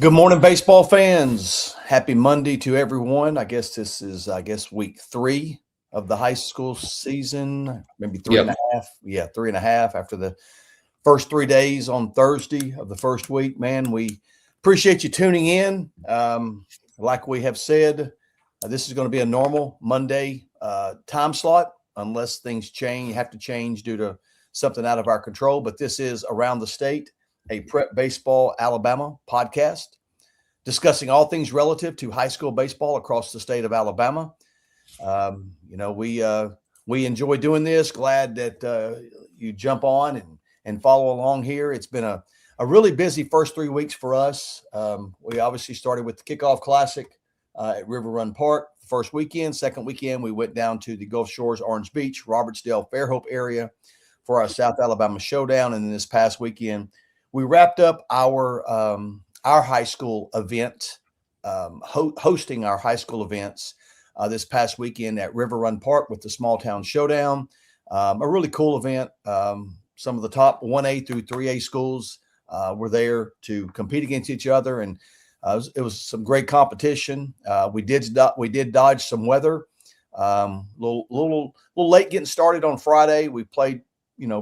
Good morning, baseball fans. Happy Monday to everyone. I guess this is, week 3 of the high school season, maybe three and Yep. a half. Yeah, 3.5 after the first 3 days on Thursday of the first week. Man, we appreciate you tuning in. Like we have said, this is going to be a normal Monday time slot unless things change, have to change due to something out of our control. But this is Around the State, a Prep Baseball Alabama podcast discussing all things relative to high school baseball across the state of Alabama. We enjoy doing this. Glad that you jump on and follow along here. It's been a really busy first 3 weeks for us. We obviously started with the Kickoff Classic at River Run Park the first weekend. Second weekend, we went down to the Gulf Shores, Orange Beach, Robertsdale, Fairhope area for our South Alabama Showdown. And then this past weekend, we wrapped up our high school event, hosting our high school events this past weekend at River Run Park with the Small Town Showdown. A really cool event. Some of the top 1A through 3A schools were there to compete against each other, and it was some great competition. We did dodge some weather. Little late getting started on Friday. We played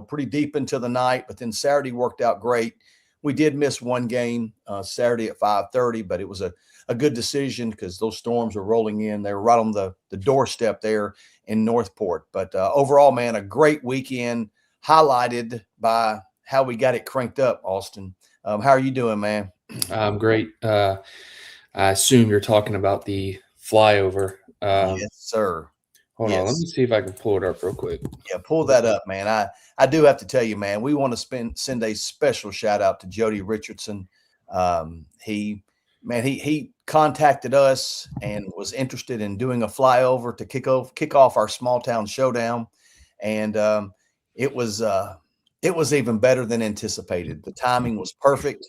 pretty deep into the night, but then Saturday worked out great. We did miss one game Saturday at 5:30, but it was a good decision because those storms were rolling in. They were right on the doorstep there in Northport. But overall, man, a great weekend highlighted by how we got it cranked up, Austin. How are you doing, man? Great. I assume you're talking about the flyover. Yes, sir. Hold on. Let me Yes. see if I can pull it up real quick. Yeah, pull that up, man. I do have to tell you, man, we want to send a special shout out to Jody Richardson. He contacted us and was interested in doing a flyover to kick off our small town showdown, and it was even better than anticipated. The timing was perfect.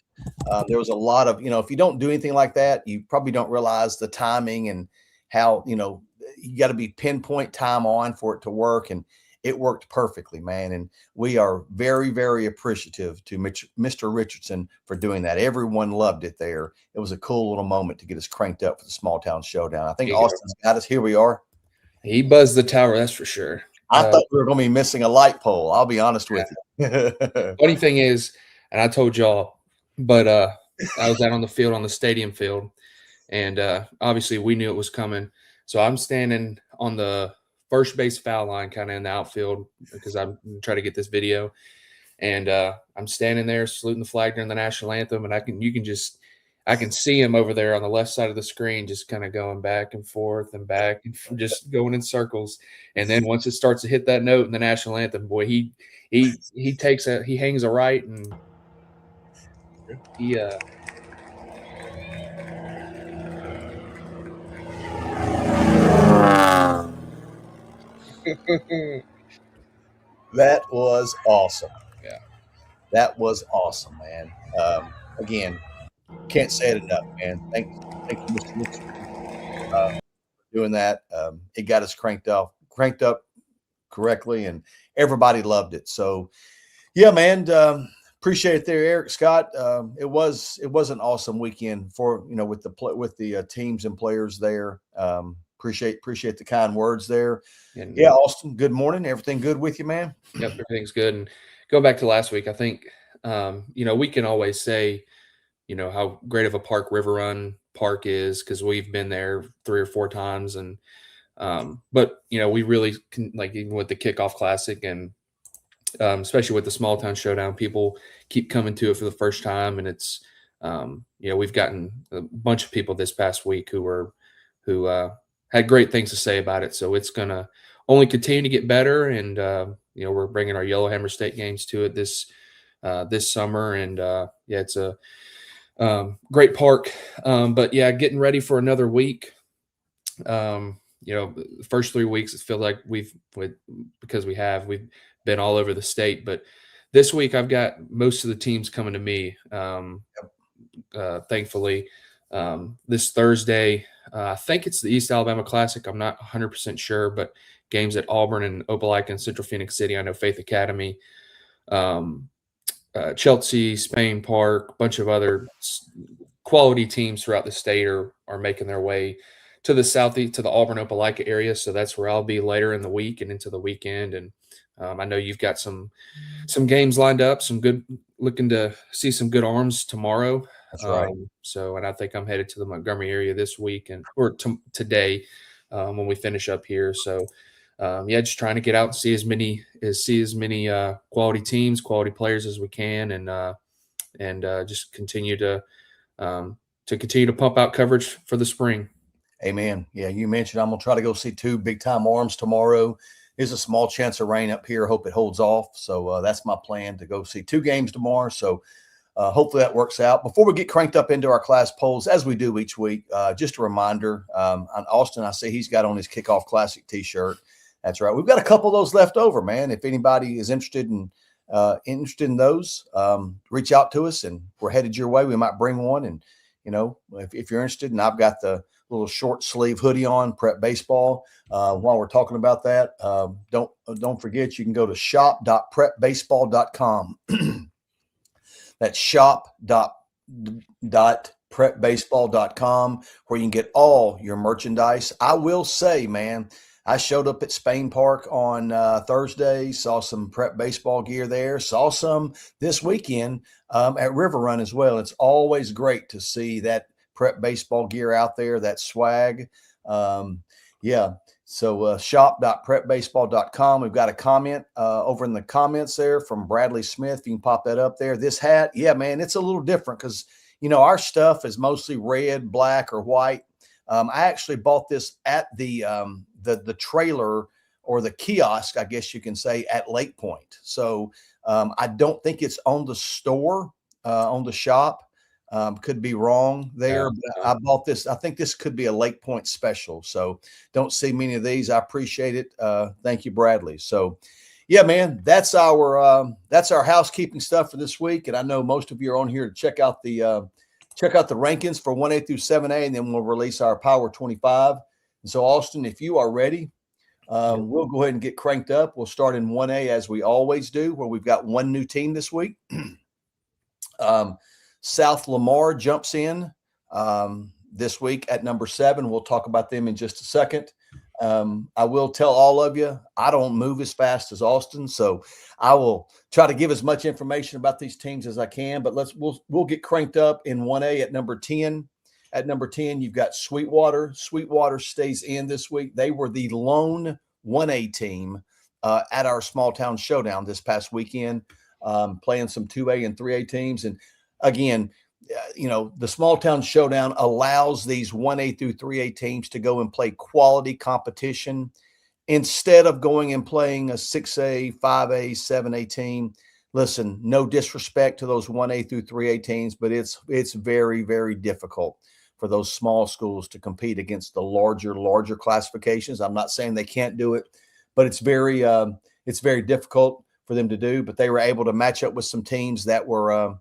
There was a lot of if you don't do anything like that, you probably don't realize the timing and how you got to be pinpoint time on for it to work, and it worked perfectly, man. And we are very, very appreciative to Mr. Richardson for doing that. Everyone loved it there. It was a cool little moment to get us cranked up for the small town showdown. I think There you go. Austin's got us. Here we are. He buzzed the tower, that's for sure. I thought we were going to be missing a light pole. I'll be honest Yeah. with you. Funny thing is, and I told y'all, but I was out on the field, on the stadium field, and obviously we knew it was coming. So I'm standing on the first base foul line, kind of in the outfield, because I'm trying to get this video. And I'm standing there saluting the flag during the national anthem, and I can see him over there on the left side of the screen, just kind of going back and forth and back and just going in circles. And then once it starts to hit that note in the national anthem, boy, he hangs a right, and he That was awesome. yeah. That was awesome, man. Again, can't say it enough, man. Thank you, Mr. Richardson, for doing that. It got us cranked up correctly, and everybody loved it. So, yeah, man. Appreciate it there, Eric Scott. It was an awesome weekend for with the teams and players there. Appreciate the kind words there. And Yeah, Austin. Good morning. Everything good with you, man? yep, everything's good. And go back to last week, I think we can always say, how great of a park River Run Park is because we've been there 3 or 4 times, and but we really can, like, even with the kickoff classic and especially with the small town showdown, people keep coming to it for the first time, and it's we've gotten a bunch of people this past week who had great things to say about it. So it's gonna only continue to get better, and we're bringing our Yellowhammer State games to it this summer, and yeah, it's a great park. But yeah, getting ready for another week. The first 3 weeks, it feels like we've been all over the state, but this week I've got most of the teams coming to me. Thankfully, this Thursday, I think it's the East Alabama Classic. I'm not 100% sure, but games at Auburn and Opelika and Central Phoenix City. I know Faith Academy, Chelsea, Spain Park, a bunch of other quality teams throughout the state are making their way to the southeast, to the Auburn Opelika area. So that's where I'll be later in the week and into the weekend. And I know you've got some games lined up, some good, looking to see some good arms tomorrow. That's right. So, and I think I'm headed to the Montgomery area this week or today when we finish up here. So, yeah, just trying to get out and see as many quality teams, quality players as we can, and just continue to continue to pump out coverage for the spring. Amen. Yeah, you mentioned I'm gonna try to go see 2 big time arms tomorrow. There's a small chance of rain up here. Hope it holds off. So that's my plan, to go see 2 games tomorrow. So hopefully that works out. Before we get cranked up into our class polls, as we do each week, just a reminder, on Austin, I see he's got on his Kickoff Classic t-shirt. That's right. We've got a couple of those left over, man. If anybody is interested in those, reach out to us, and we're headed your way. We might bring one. And, if you're interested, and I've got the little short sleeve hoodie on, Prep Baseball. While we're talking about that, don't forget, you can go to shop.prepbaseball.com. That's shop.prepbaseball.com, where you can get all your merchandise. I will say, man, I showed up at Spain Park on Thursday, saw some prep baseball gear there, saw some this weekend at River Run as well. It's always great to see that prep baseball gear out there, that swag. Yeah. So shop.prepbaseball.com. We've got a comment over in the comments there from Bradley Smith. You can pop that up there. This hat, yeah, man, it's a little different because, our stuff is mostly red, black, or white. I actually bought this at the trailer, or the kiosk, I guess you can say, at Lake Point. So I don't think it's on the store, on the shop. Could be wrong there. But I bought this. I think this could be a Lake Point special. So don't see many of these. I appreciate it. Thank you, Bradley. So yeah, man, that's our housekeeping stuff for this week. And I know most of you are on here to check out the rankings for 1A through 7A, and then we'll release our Power 25. And so, Austin, if you are ready, we'll go ahead and get cranked up. We'll start in 1A as we always do, where we've got one new team this week. South Lamar jumps in this week at number 7. We'll talk about them in just a second. I will tell all of you, I don't move as fast as Austin, so I will try to give as much information about these teams as I can. But we'll get cranked up in 1A at number 10. At number 10, you've got Sweetwater. Sweetwater stays in this week. They were the lone 1A team at our small town showdown this past weekend, playing some 2A and 3A teams. And again, the small town showdown allows these 1A through 3A teams to go and play quality competition instead of going and playing a 6A, 5A, 7A team. Listen, no disrespect to those 1A through 3A teams, but it's very, very difficult for those small schools to compete against the larger classifications. I'm not saying they can't do it, but it's very difficult for them to do. But they were able to match up with some teams that were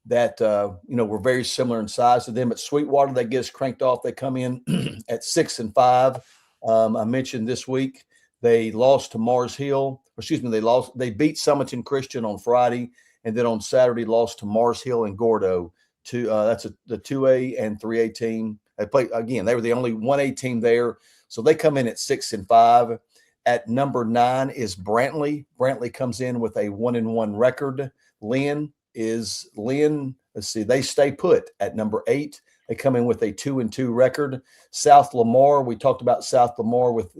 were very similar in size to them. At Sweetwater, they get us cranked off. They come in at 6-5. I mentioned this week they lost to Mars Hill. They beat Summerton Christian on Friday, and then on Saturday lost to Mars Hill and Gordo. That's the 2A and 3A team. They play again. They were the only 1A team there, so they come in at 6-5. At number 9 is Brantley. Brantley comes in with a 1-1 record. Lynn. Let's see, they stay put at number 8. They come in with a 2-2 record. South Lamar, we talked about South Lamar with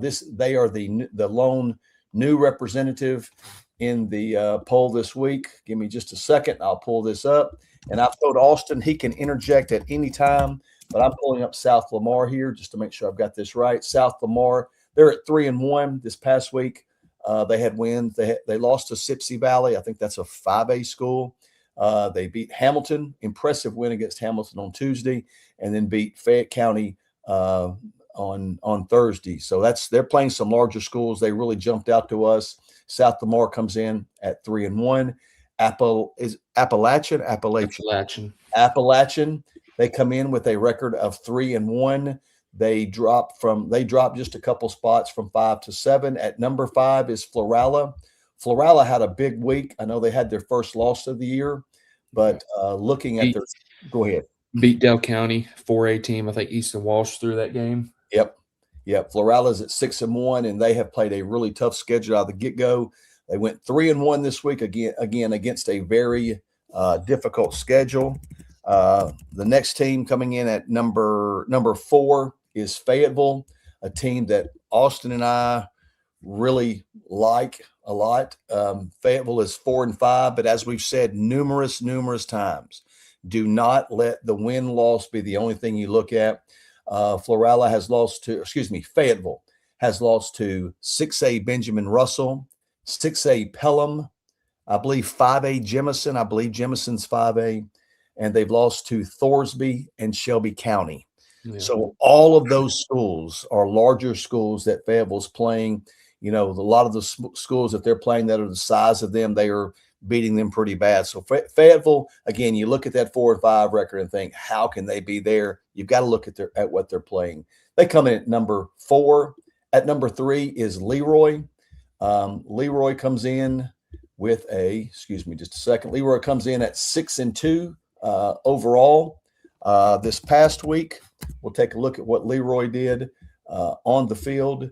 this. They are the lone new representative in the poll this week. Give me just a second. I'll pull this up. And I've told Austin he can interject at any time, but I'm pulling up South Lamar here just to make sure I've got this right. South Lamar, they're at 3-1 this past week. They had wins. They lost to Sipsey Valley. I think that's a 5A school. They beat Hamilton. Impressive win against Hamilton on Tuesday, and then beat Fayette County on Thursday. So they're playing some larger schools. They really jumped out to us. South Lamar comes in at 3-1. Appalachian. They come in with a record of 3-1. They dropped just a couple spots from 5 to 7. At number 5 is Florala. Florala had a big week. I know they had their first loss of the year, but looking at go ahead. beat Dale County 4A team. I think Easton Walsh threw that game. Yep. Yep. Florella's at 6-1, and they have played a really tough schedule out of the get-go. They went 3-1 this week again against a very difficult schedule. The next team coming in at number 4 is Fayetteville, a team that Austin and I really like a lot. Fayetteville is 4-5, but as we've said numerous times, do not let the win-loss be the only thing you look at. Fayetteville has lost to 6A Benjamin Russell, 6A Pelham, I believe 5A Jemison. I believe Jemison's 5A, and they've lost to Thorsby and Shelby County. Yeah. So all of those schools are larger schools that Fayetteville's playing. You know, a lot of the schools that they're playing that are the size of them, they are beating them pretty bad. So Fayetteville, again, you look at that 4-5 record and think, how can they be there? You've got to look at what they're playing. They come in at number 4. At number 3 is Leroy. Leroy comes in with Leroy comes in at 6-2 overall. This past week, we'll take a look at what Leroy did on the field.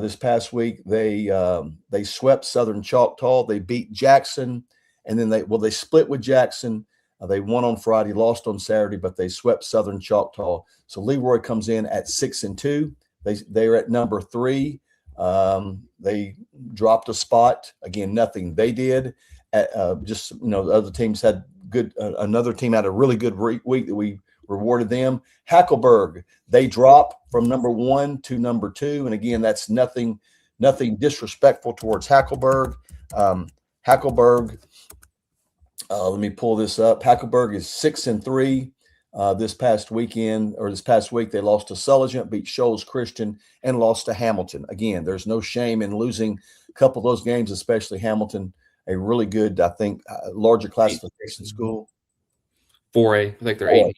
This past week, they swept Southern Choctaw. They beat Jackson, and then they split with Jackson. They won on Friday, lost on Saturday, but they swept Southern Choctaw. So Leroy comes in at 6-2. They're at number 3. They dropped a spot. Again, nothing they did. The other teams had good. Another team had a really good week that we rewarded them. Hackleburg, they drop from number 1 to number 2, and again, that's nothing disrespectful towards Hackleburg. Hackleburg, let me pull this up. Hackleburg is 6-3. This past week, they lost to Sulligent, beat Shoals Christian, and lost to Hamilton. Again, there's no shame in losing a couple of those games, especially Hamilton, a really good, I think, larger classification school. 4A. I think they're 8.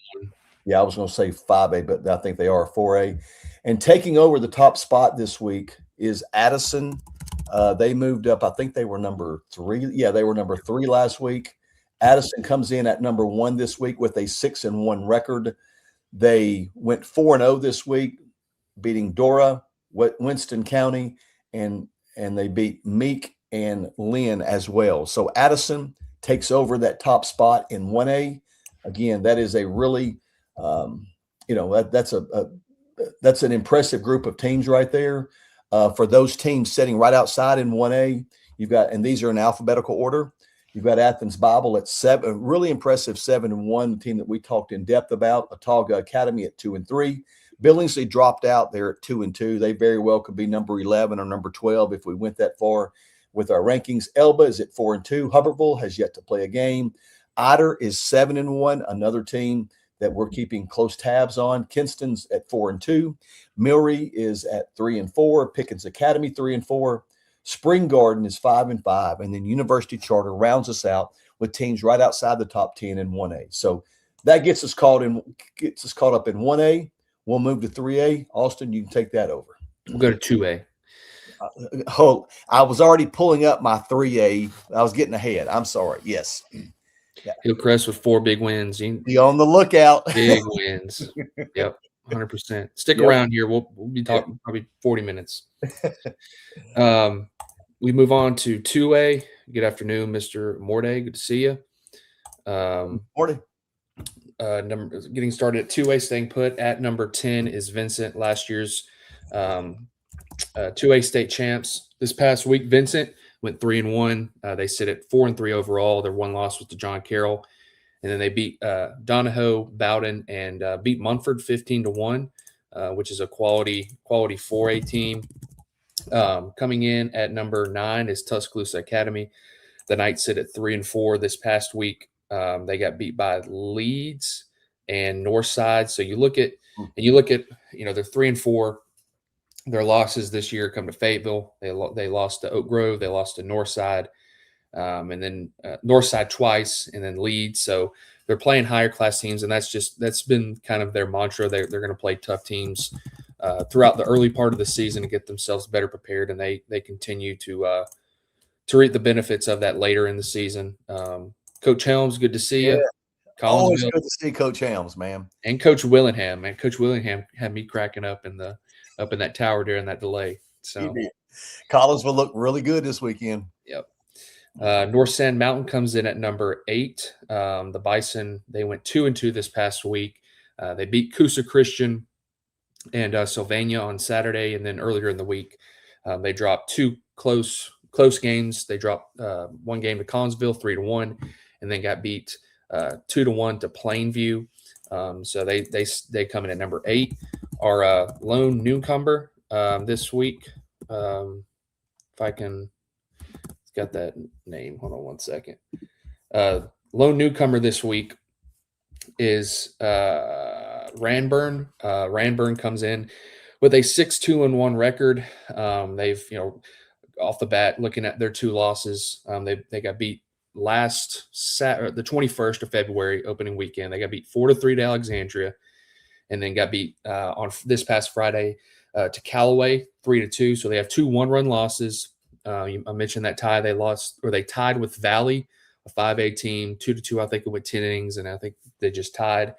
Yeah, I was going to say 5A, but I think they are 4A. And taking over the top spot this week is Addison. They moved up. I think they were number 3. Yeah, they were number 3 last week. Addison comes in at number 1 this week with a 6-1 record. They went 4-0 this week, beating Dora, Winston County, and they beat Meek and Lynn as well. So Addison takes over that top spot in 1A. Again, that is a really, that's an impressive group of teams right there. For those teams sitting right outside in 1A, you've got, and these are in alphabetical order. You've got Athens Bible at 7, a really impressive 7-1, the team that we talked in depth about. Watauga Academy at 2-3. Billingsley dropped out there at 2-2. They very well could be number 11 or number 12 if we went that far with our rankings. Elba is at 4-2. Hubbardville has yet to play a game. Otter is 7-1, another team that we're keeping close tabs on. Kinston's at 4-2. Milry is at 3-4. Pickens Academy 3-4. Spring Garden is 5-5, and then University Charter rounds us out with teams right outside the top 10 in 1A. So that gets us caught up in 1A. We'll move to 3A. Austin, you can take that over. We'll go to 2A. I was already pulling up my 3A. I was getting ahead. I'm sorry. Yes. Yeah. Hillcrest with 4 big wins. Be on the lookout. Big wins. Yep. 100%. Stick around here. We'll be talking probably 40 minutes. We move on to 2A. Good afternoon, Mr. Morday. Good to see you. Morning. Getting started at 2A, staying put at number 10 is Vincent, last year's 2A state champs. This past week, Vincent went 3-1. They sit at 4-3 overall. Their one loss was to John Carroll. And then they beat Donahoe, Bowden, and beat Munford 15-1, which is a quality 4A team. Coming in at number 9 is Tuscaloosa Academy. The Knights sit at 3-4 this past week. They got beat by Leeds and Northside. So you look at they're 3-4. Their losses this year come to Fayetteville. They lost to Oak Grove. They lost to Northside, and then Northside twice, and then Leeds. So they're playing higher class teams, and that's been kind of their mantra. They're going to play tough teams throughout the early part of the season to get themselves better prepared, and they continue to reap the benefits of that later in the season. Coach Helms, good to see you. Always Collinsville, good to see Coach Hams, man. and Coach Willingham. Man, Coach Willingham had me cracking up in that tower during that delay. He So, did. Collinsville looked really good this weekend. yep. North Sand Mountain comes in at number 8. The Bison, they went 2-2 this past week. They beat Coosa Christian and Sylvania on Saturday, and then earlier in the week, they dropped 2 close games. They dropped one game to Collinsville 3-1, and then got beat 2-1 to Plainview. So they come in at number 8. Our lone newcomer this week, if I can got that name. Hold on one second. Lone newcomer this week is Ranburn. Ranburn comes in with a 6-2-1 record. They've, off the bat, looking at their 2 losses, they got beat last the 21st of February, opening weekend. They got beat 4-3 to Alexandria, and then got beat on this past Friday to Callaway 3-2. So they have 2 one-run losses. I mentioned that tie they tied with Valley, a 5A team, 2-2. I think it went 10 innings, and I think they just tied.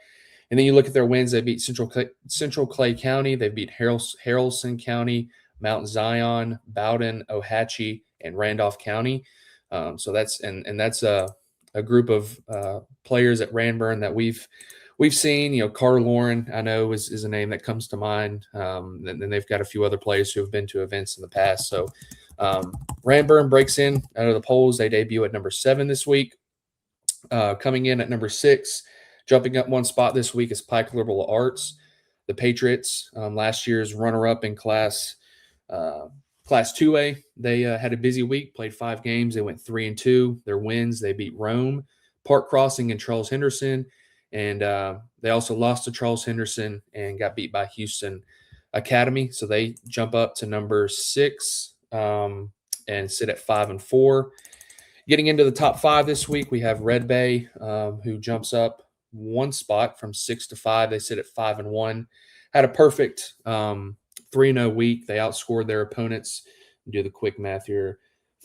And then you look at their wins. They beat Central Clay County. They beat Haralson County, Mount Zion, Bowden, Ohatchee, and Randolph County. So that's a group of players at Ranburn that we've seen. Carter Lauren, I know, is a name that comes to mind. And then they've got a few other players who have been to events in the past. So Ranburn breaks in out of the polls. They debut at number 7 this week. Coming in at number 6, jumping up 1 spot this week is Pike Liberal Arts. The Patriots, last year's runner-up in Class 2A. They had a busy week, played 5 games. They went 3-2. Their wins, they beat Rome, Park Crossing, and Charles Henderson. And they also lost to Charles Henderson and got beat by Houston Academy. So they jump up to number 6 and sit at 5-4. Getting into the top 5 this week, we have Red Bay, who jumps up 1 spot from 6 to 5. They sit at 5-1. Had a perfect 3-0 week. They outscored their opponents. Do the quick math here,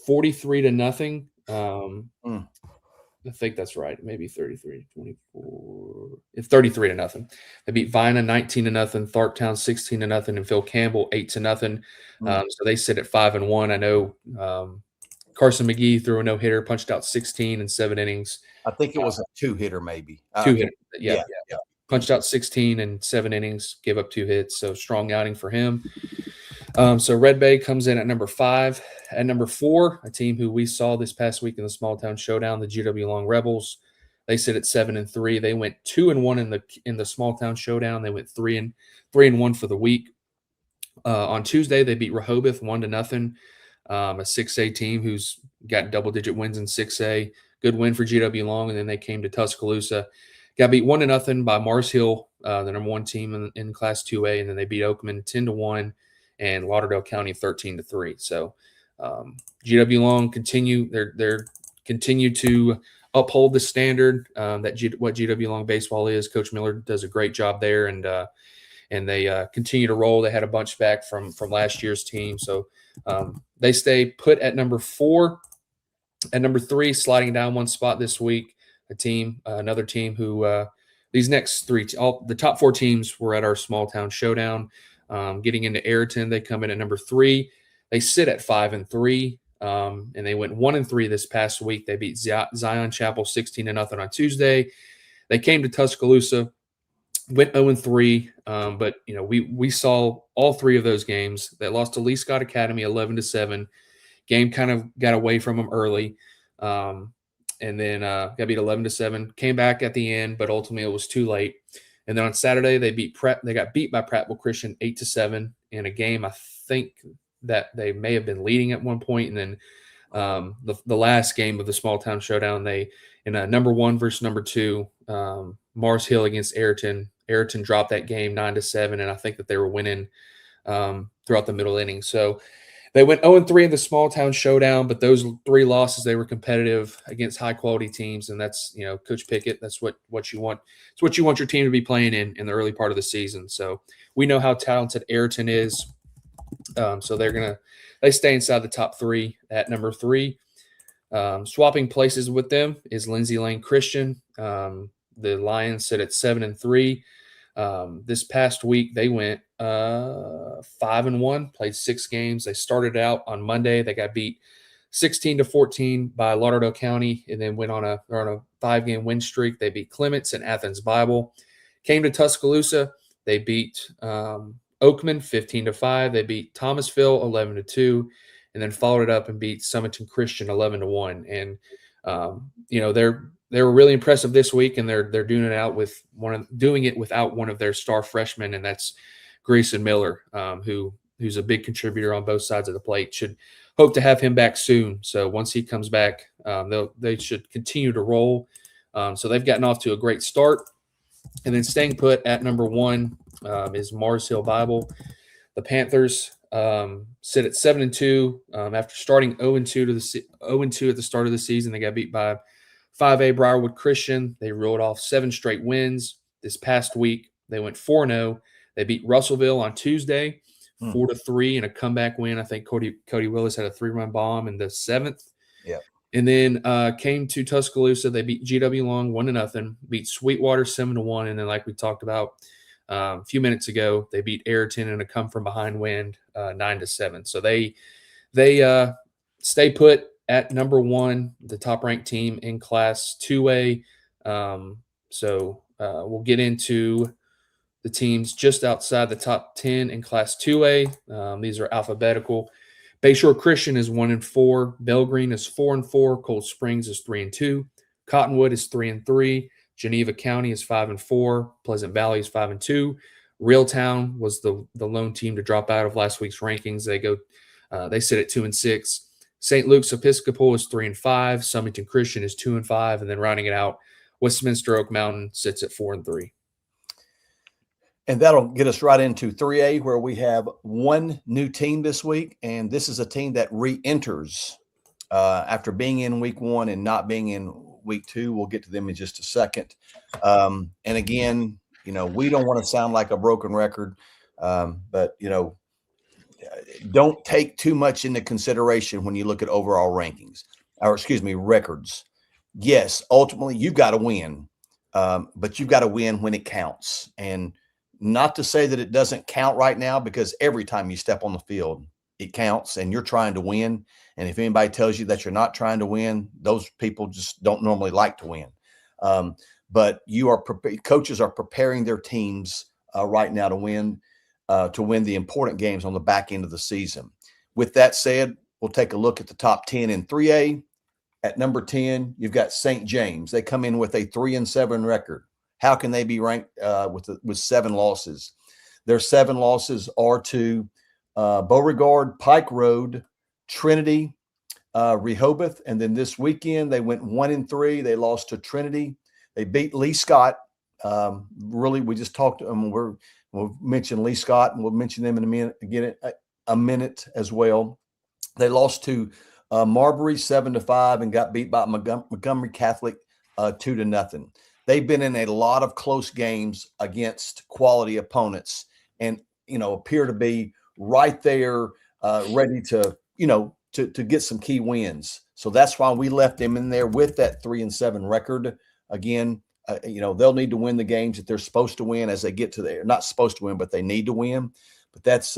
43-0. I think that's right. Maybe 33-24. It's 33-0. They beat Vina 19-0, Tharptown 16-0, and Phil Campbell 8-0. So they sit at 5-1. I know Carson McGee threw a no-hitter, punched out 16 in 7 innings. I think it was a 2-hitter, maybe. 2-hitter. Yeah. Punched Yeah. out 16 in 7 innings, gave up 2 hits. So strong outing for him. So Red Bay comes in at number 5. At number 4, a team who we saw this past week in the Small Town Showdown, the GW Long Rebels. They sit at 7-3. They went 2-1 in the Small Town Showdown. They went 3-1 for the week. On Tuesday, they beat Rehoboth 1-0. A 6A team who's got double-digit wins in 6A. Good win for GW Long, and then they came to Tuscaloosa. Got beat 1-0 by Mars Hill, the number 1 team in Class 2A, and then they beat Oakman 10-1 and Lauderdale County 13-3. So GW Long continue to uphold the standard what GW Long baseball is. Coach Miller does a great job there, and they continue to roll. They had a bunch back from last year's team, so they stay put at number 4. At number 3, sliding down 1 spot this week, another team who these next 3, the top 4 teams were at our Small Town Showdown. Getting into Ayrton, they come in at number 3. They sit at 5-3, and they went 1-3 this past week. They beat Zion Chapel 16-0 on Tuesday. They came to Tuscaloosa, went 0-3, but we saw all 3 of those games. They lost to Lee Scott Academy 11-7. Game kind of got away from them early, and then got beat 11-7. Came back at the end, but ultimately it was too late. And then on Saturday, they got beat by Prattville Christian 8-7 in a game I think that they may have been leading at one point. And then the last game of the Small Town Showdown, they in a number 1 versus number 2, Mars Hill against Ayrton. Ayrton dropped that game 9-7, and I think that they were winning throughout the middle innings. So they went 0-3 in the Small Town Showdown, but those 3 losses, they were competitive against high-quality teams, and that's, Coach Pickett, that's what you want. It's what you want your team to be playing in the early part of the season. So we know how talented Ayrton is. So they stay inside the top 3 at number 3. Swapping places with them is Lindsay Lane Christian. The Lions sit at 7-3. This past week they went 5-1, played 6 games. They started out on Monday. They got beat 16-14 by Lauderdale County, and then went on a 5-game win streak. They beat Clements and Athens Bible. Came to Tuscaloosa. They beat Oakman 15-5. They beat Thomasville 11-2, and then followed it up and beat Summerton Christian 11-1. And they were really impressive this week, and they're doing it without one of their star freshmen, and that's Grayson Miller, who's a big contributor on both sides of the plate. Should hope to have him back soon. So once he comes back, they should continue to roll. So they've gotten off to a great start. And then staying put at number 1 is Mars Hill Bible. The Panthers sit at 7-2 after starting 0-2 at the start of the season. They got beat by 5A Briarwood Christian. They rolled off 7 straight wins. This past week, they went 4-0. They beat Russellville on Tuesday, 4-3 in a comeback win. I think Cody Willis had a 3-run bomb in the 7th. Yeah. And then came to Tuscaloosa. They beat GW Long 1-0. Beat Sweetwater 7-1. And then, like we talked about a few minutes ago, they beat Ayrton in a come from behind win 9-7. So they stay put at number 1, the top ranked team in Class 2A. So we'll get into the teams just outside the top 10 in Class 2A. These are alphabetical. Bayshore Christian is 1-4. Belgreen is 4-4. Cold Springs is 3-2. Cottonwood is 3-3. Geneva County is 5-4. Pleasant Valley is 5-2. Reeltown was the lone team to drop out of last week's rankings. They sit at 2-6. St. Luke's Episcopal is 3-5. Summerton Christian is 2-5, and then rounding it out, Westminster Oak Mountain sits at 4-3. And that'll get us right into 3A, where we have one new team this week, and this is a team that re-enters after being in week 1 and not being in week 2. We'll get to them in just a second. And again, we don't want to sound like a broken record, but don't take too much into consideration when you look at overall rankings, records. Yes, ultimately you've got to win, but you've got to win when it counts. And not to say that it doesn't count right now, because every time you step on the field, it counts and you're trying to win. And if anybody tells you that you're not trying to win, those people just don't normally like to win. But coaches are preparing their teams right now to win the important games on the back end of the season. With that said, we'll take a look at the top 10 in 3A. At number 10, you've got St. James. They come in with a 3-7 record. How can they be ranked with 7 losses? Their 7 losses are to Beauregard, Pike Road, Trinity, Rehoboth, and then this weekend they went 1-3. They lost to Trinity. They beat Lee Scott. We just talked to them. We'll mention Lee Scott, and we'll mention them in a minute as well. They lost to Marbury 7-5 and got beat by Montgomery Catholic 2-0. They've been in a lot of close games against quality opponents, and appear to be right there, ready to get some key wins. So that's why we left them in there with that 3-7 record. Again, they'll need to win the games that they're supposed to win as they get to there. Not supposed to win, but they need to win. But that's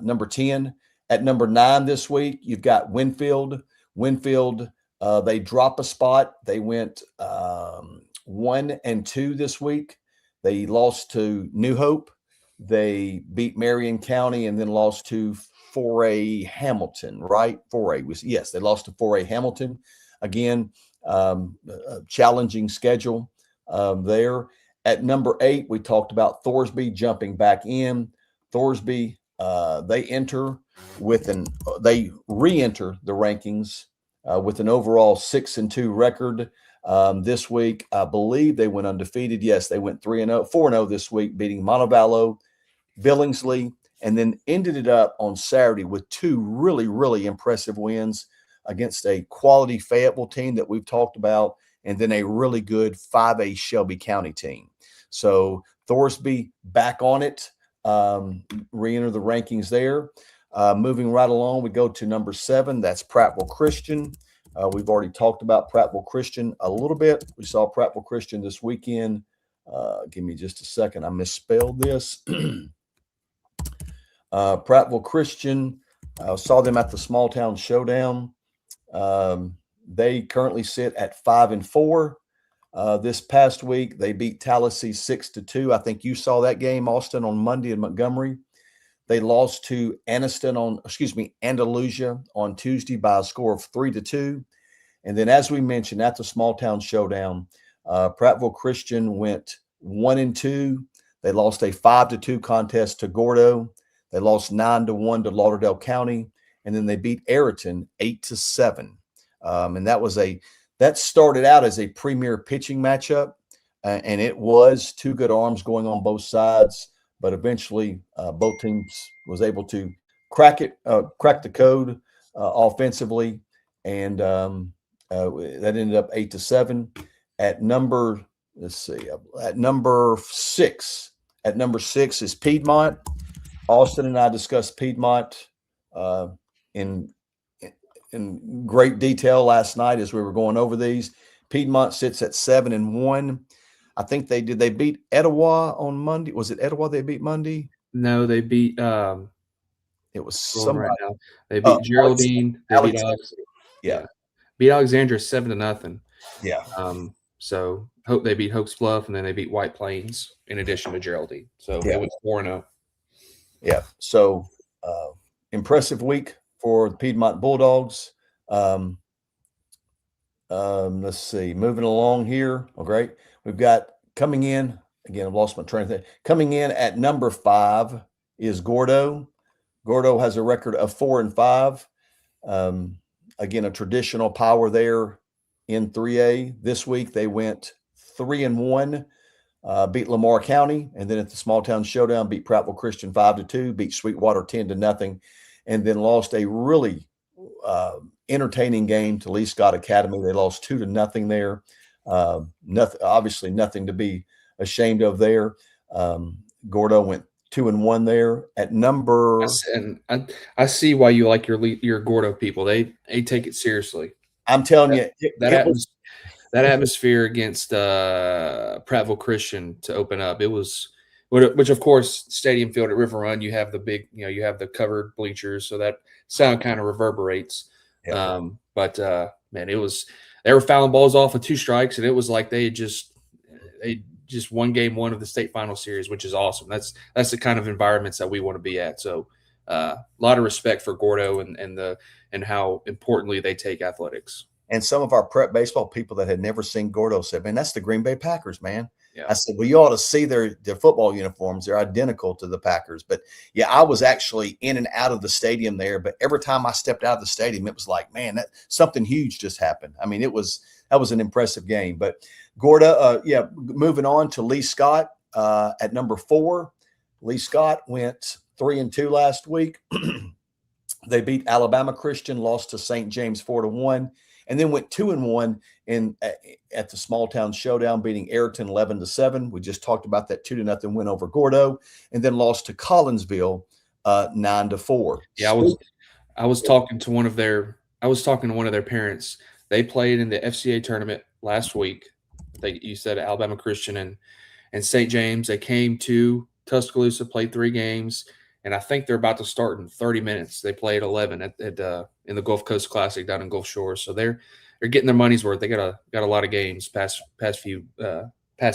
number 10. At number 9 this week, you've got Winfield. They drop a spot. They went 1-2 this week. They lost to New Hope. They beat Marion County and then lost to 4A Hamilton, right? They lost to 4A Hamilton. Again, a challenging schedule there. At number 8, we talked about Thorsby jumping back in. Thorsby, they re-enter the rankings with an overall 6-2 record. This week, I believe they went undefeated. Yes, they went 4-0 this week, beating Montevallo, Billingsley, and then ended it up on Saturday with 2 really, really impressive wins against a quality Fayetteville team that we've talked about, and then a really good 5A Shelby County team. So Thorsby back on it, re-enter the rankings there. Moving right along, we go to number 7. That's Prattville Christian. We've already talked about Prattville Christian a little bit. We saw Prattville Christian this weekend. Give me just a second. I misspelled this. Prattville Christian, saw them at the Small Town Showdown. They currently sit at 5-4. This past week, they beat Tallahassee 6-2. I think you saw that game, Austin, on Monday in Montgomery. They lost to Andalusia on Tuesday by a score of 3-2. And then, as we mentioned, at the Small Town Showdown, Prattville Christian went 1-2. They lost a 5-2 contest to Gordo. They lost 9-1 to Lauderdale County, and then they beat Ayrton 8-7. And that started out as a premier pitching matchup, and it was two good arms going on both sides. But eventually, both teams was able to crack the code offensively, and that ended up 8-7. At number six is Piedmont. Austin and I discussed Piedmont in great detail last night as we were going over these. Piedmont sits at 7-1. I think they beat Etowah on Monday. Was it Etowah they beat Monday? No, they beat it was somebody. Right now. They beat Geraldine. They beat beat Alexandria 7-0. Yeah. So they beat Hoax Bluff, and then they beat White Plains in addition to Geraldine. So it was 4-0. Yeah. So impressive week for the Piedmont Bulldogs. Let's see. Moving along here. Oh, great. We've got coming in. Again, I've lost my train of thought. Coming in at number 5 is Gordo. Gordo has a record of 4-5. Again, a traditional power there in 3A. This week they went 3-1, beat Lamar County, and then at the Small Town Showdown beat Prattville Christian 5-2, beat Sweetwater 10-0, and then lost a really entertaining game to Lee Scott Academy. They lost 2-0 there. Obviously nothing to be ashamed of there. Gordo went 2-1 there at number. And I see why you like your Gordo people. They take it seriously. I'm telling you, that atmosphere against Prattville Christian to open up. It was, which of course, Stadium Field at River Run, you have the big, you have the covered bleachers, so that sound kind of reverberates. Yeah. But man, they were fouling balls off with 2 strikes, and it was like they just won game 1 of the state final series, which is awesome. That's the kind of environments that we want to be at. So a lot of respect for Gordo and how importantly they take athletics. And some of our prep baseball people that had never seen Gordo said, man, that's the Green Bay Packers, man. Yeah. I said, well, you ought to see their football uniforms. They're identical to the Packers. But, yeah, I was actually in and out of the stadium there. But every time I stepped out of the stadium, it was like, man, something huge just happened. I mean, that was an impressive game. But Gordo, moving on to Lee Scott at number 4. Lee Scott went 3-2 last week. They beat Alabama Christian, lost to St. James 4-1. And then went 2-1 at the Small Town Showdown, beating Ayrton 11-7. We just talked about that 2-0 win over Gordo, and then lost to Collinsville 9-4. Yeah, I was talking to one of their parents. They played in the FCA tournament last week. You said Alabama Christian and St. James. They came to Tuscaloosa, played 3 games. And I think they're about to start in 30 minutes. They played 11 in the Gulf Coast Classic down in Gulf Shores. So they're getting their money's worth. They got a lot of games past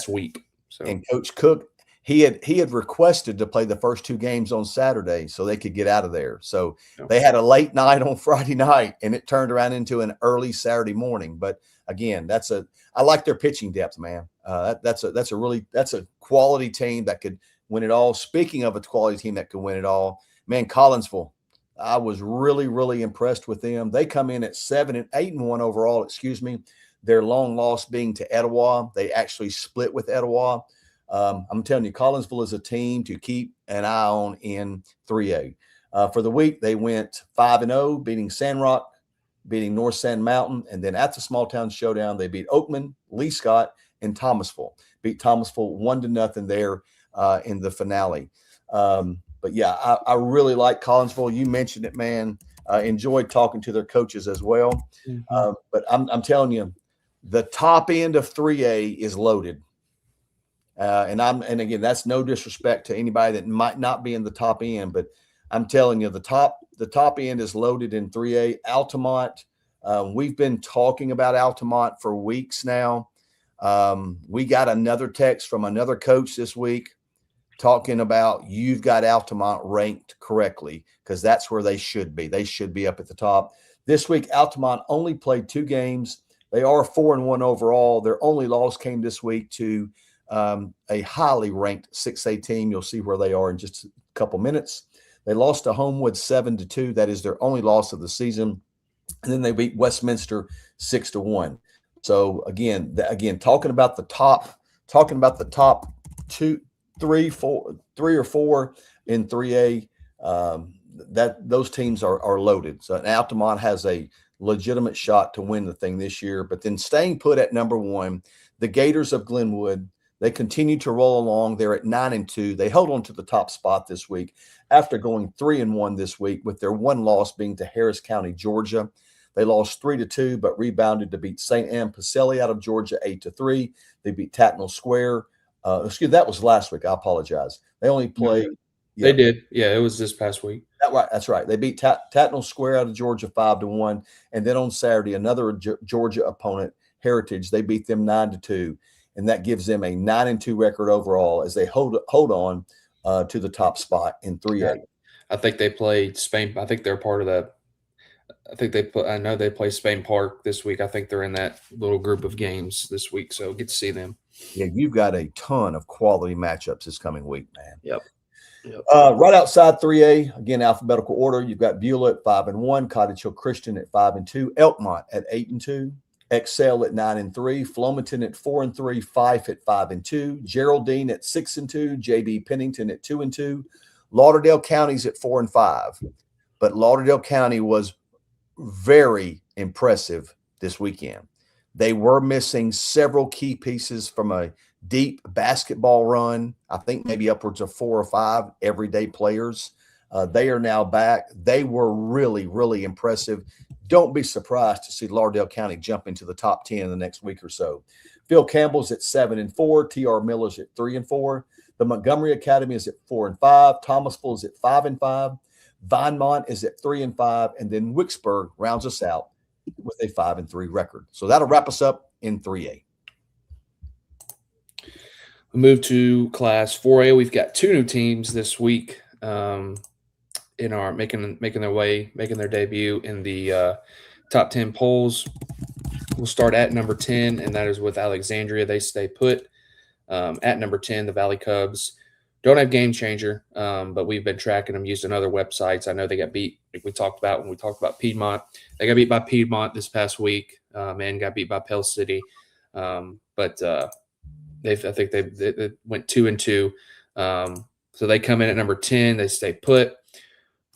week. So, and Coach Cook, he had requested to play the first 2 games on Saturday so they could get out of there. So they had a late night on Friday night, and it turned around into an early Saturday morning. But again, I like their pitching depth, man. That's a quality team that could win it all. Speaking of a quality team that could win it all, man, Collinsville, I was really, really impressed with them. They come in at 8-1 overall, Their long loss being to Etowah. They actually split with Etowah. I'm telling you, Collinsville is a team to keep an eye on in 3A. For the week, they went 5-0, beating Sandrock, beating North Sand Mountain, and then at the Small Town Showdown, they beat Oakman, Lee Scott, and Thomasville. Beat Thomasville 1-0 there in the finale. But yeah, I really like Collinsville. You mentioned it, man. Enjoyed talking to their coaches as well. But I'm telling you, the top end of 3A is loaded. And again, that's no disrespect to anybody that might not be in the top end, but I'm telling you, the top end is loaded in 3A. Altamont, we've been talking about Altamont for weeks now. We got another text from another coach this week talking about you've got Altamont ranked correctly because that's where they should be. They should be up at the top. This week, Altamont only played 2 games. They are 4-1 overall. Their only loss came this week to a highly ranked 6A team. You'll see where they are in just a couple minutes. They lost to Homewood 7-2. That is their only loss of the season. And then they beat Westminster 6-1. So again, talking about the top 3 or 4 in 3A, that those teams are loaded. So Altamont has a legitimate shot to win the thing this year. But then staying put at number 1, the Gators of Glenwood. They continue to roll along. They're at 9-2. They hold on to the top spot this week after going 3-1 this week, with their one loss being to Harris County, Georgia. They lost 3-2, but rebounded to beat St. Anne Pacelli out of Georgia 8-3. They beat Tatnall Square. That was last week. I apologize. They only played. They did. Yeah, it was this past week. That's right. They beat Tatnall Square out of Georgia 5-1, and then on Saturday, another Georgia opponent, Heritage. They beat them 9-2. And that gives them a 9-2 record overall as they hold on to the top spot in 3A. Yeah. I think they played Spain. I think they're part of that. I know they play Spain Park this week. I think they're in that little group of games this week, so get to see them. Yeah, you've got a ton of quality matchups this coming week, man. Yep. Right outside 3A, again, alphabetical order, you've got Beulah at 5-1, Cottage Hill Christian at 5-2, Elkmont at 8-2. Excel at 9-3, Flomaton at 4-3, Fife at 5-2, Geraldine at 6-2, JB Pennington at 2-2, Lauderdale County's at 4-5. But Lauderdale County was very impressive this weekend. They were missing several key pieces from a deep basketball run. I think maybe upwards of 4 or 5 everyday players. They are now back. They were really, really impressive. Don't be surprised to see Lauderdale County jump into the top 10 in the next week or so. Phil Campbell's at 7-4. T.R. Miller's at 3-4. The Montgomery Academy is at 4-5. Thomasville is at 5-5. Vinemont is at 3-5. And then Wicksburg rounds us out with a 5-3 record. So that'll wrap us up in 3A. We move to Class 4A. We've got 2 new teams this week. In our making their debut in the top 10 polls. We'll start at number 10, and that is with Alexandria. They stay put. At number 10, the Valley Cubs don't have Game Changer, but we've been tracking them using other websites. I know they got beat, like we talked about when we talked about Piedmont. They got beat by Piedmont this past week, and got beat by Pell City. But I think they went 2-2. So they come in at number 10. They stay put.